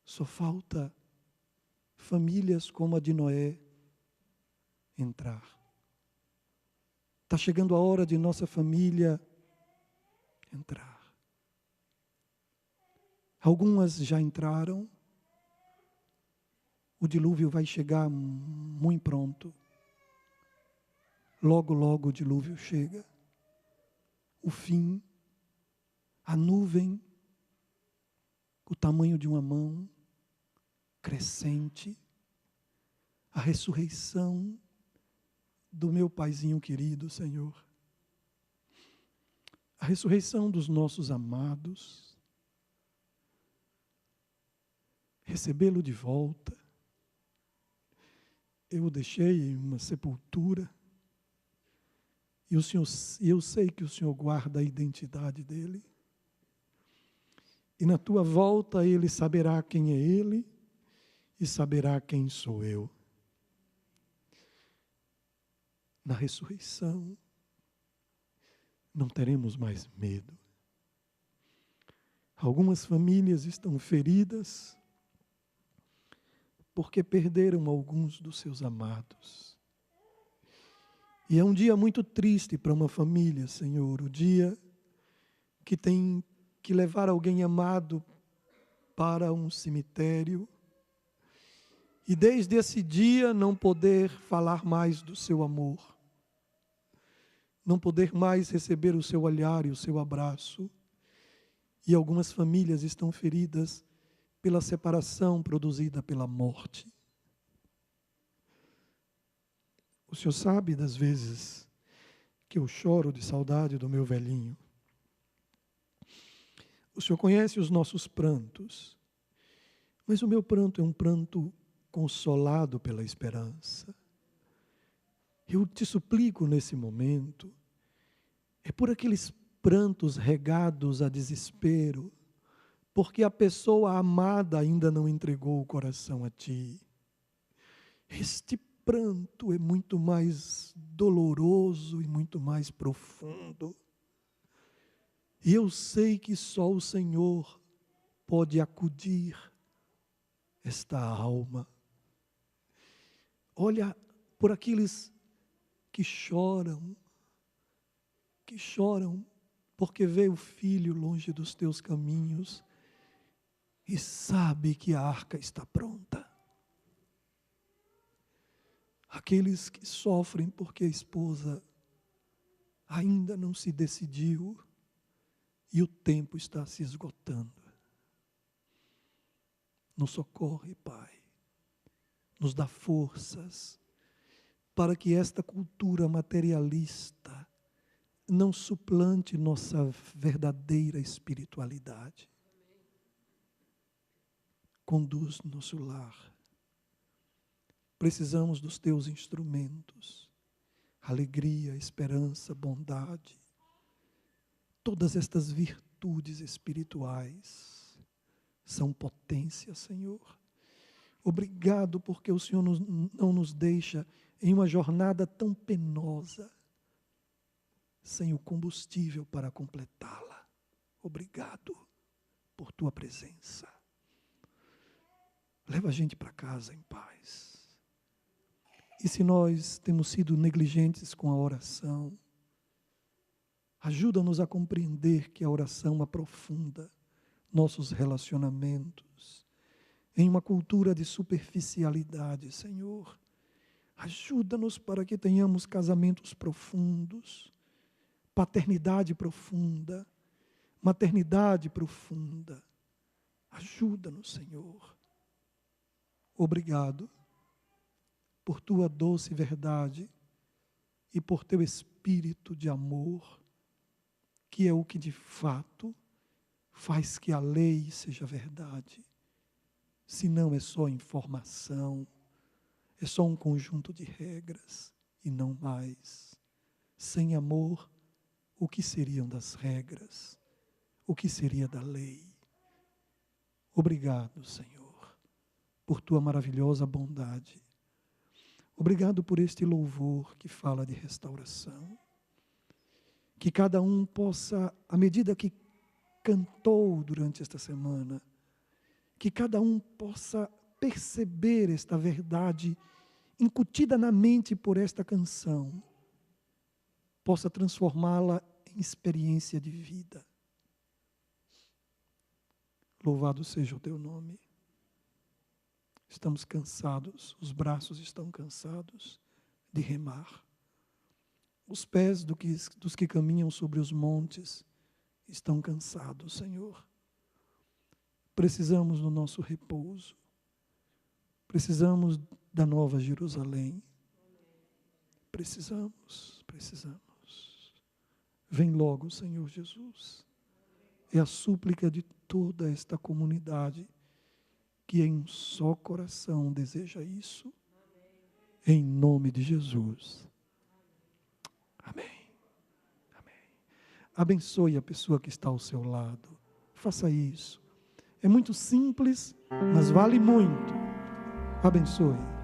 Só falta famílias como a de Noé entrar. Está chegando a hora de nossa família entrar. Algumas já entraram. O dilúvio vai chegar muito pronto. Logo, logo o dilúvio chega. O fim, a nuvem, o tamanho de uma mão, crescente, a ressurreição do meu paizinho querido, Senhor. A ressurreição dos nossos amados. Recebê-lo de volta. Eu o deixei em uma sepultura. E eu sei que o Senhor guarda a identidade dele. E na tua volta ele saberá quem é ele e saberá quem sou eu. Na ressurreição, não teremos mais medo. Algumas famílias estão feridas porque perderam alguns dos seus amados. E é um dia muito triste para uma família, Senhor, o dia que tem que levar alguém amado para um cemitério e desde esse dia não poder falar mais do seu amor, não poder mais receber o seu olhar e o seu abraço. E algumas famílias estão feridas pela separação produzida pela morte. O Senhor sabe das vezes que eu choro de saudade do meu velhinho. O Senhor conhece os nossos prantos, mas o meu pranto é um pranto consolado pela esperança. Eu te suplico nesse momento, é por aqueles prantos regados a desespero, porque a pessoa amada ainda não entregou o coração a ti. Este pranto é muito mais doloroso e muito mais profundo. E eu sei que só o Senhor pode acudir esta alma. Olha por aqueles que choram porque vê o filho longe dos teus caminhos e sabe que a arca está pronta. Aqueles que sofrem porque a esposa ainda não se decidiu e o tempo está se esgotando. Nos socorre, Pai. Nos dá forças para que esta cultura materialista não suplante nossa verdadeira espiritualidade. Conduz nosso lar. Precisamos dos teus instrumentos. Alegria, esperança, bondade. Todas estas virtudes espirituais são potência, Senhor. Obrigado porque o Senhor não nos deixa em uma jornada tão penosa, sem o combustível para completá-la. Obrigado por tua presença. Leva a gente para casa em paz. E se nós temos sido negligentes com a oração, ajuda-nos a compreender que a oração aprofunda nossos relacionamentos. Em uma cultura de superficialidade, Senhor, ajuda-nos para que tenhamos casamentos profundos, paternidade profunda, maternidade profunda. Ajuda-nos, Senhor. Obrigado por tua doce verdade e por teu espírito de amor, que é o que de fato faz que a lei seja verdade. Se não é só informação, é só um conjunto de regras e não mais. Sem amor, o que seriam das regras? O que seria da lei? Obrigado, Senhor, por tua maravilhosa bondade. Obrigado por este louvor que fala de restauração. Que cada um possa, à medida que cantou durante esta semana, que cada um possa perceber esta verdade incutida na mente por esta canção, possa transformá-la em experiência de vida. Louvado seja o teu nome. Estamos cansados, os braços estão cansados de remar. Os pés dos que caminham sobre os montes estão cansados, Senhor. Precisamos do nosso repouso. Precisamos da nova Jerusalém. Precisamos. Vem logo, Senhor Jesus. É a súplica de toda esta comunidade que em um só coração deseja isso. Em nome de Jesus. Amém. Amém. Abençoe a pessoa que está ao seu lado. Faça isso. É muito simples, mas vale muito. Abençoe.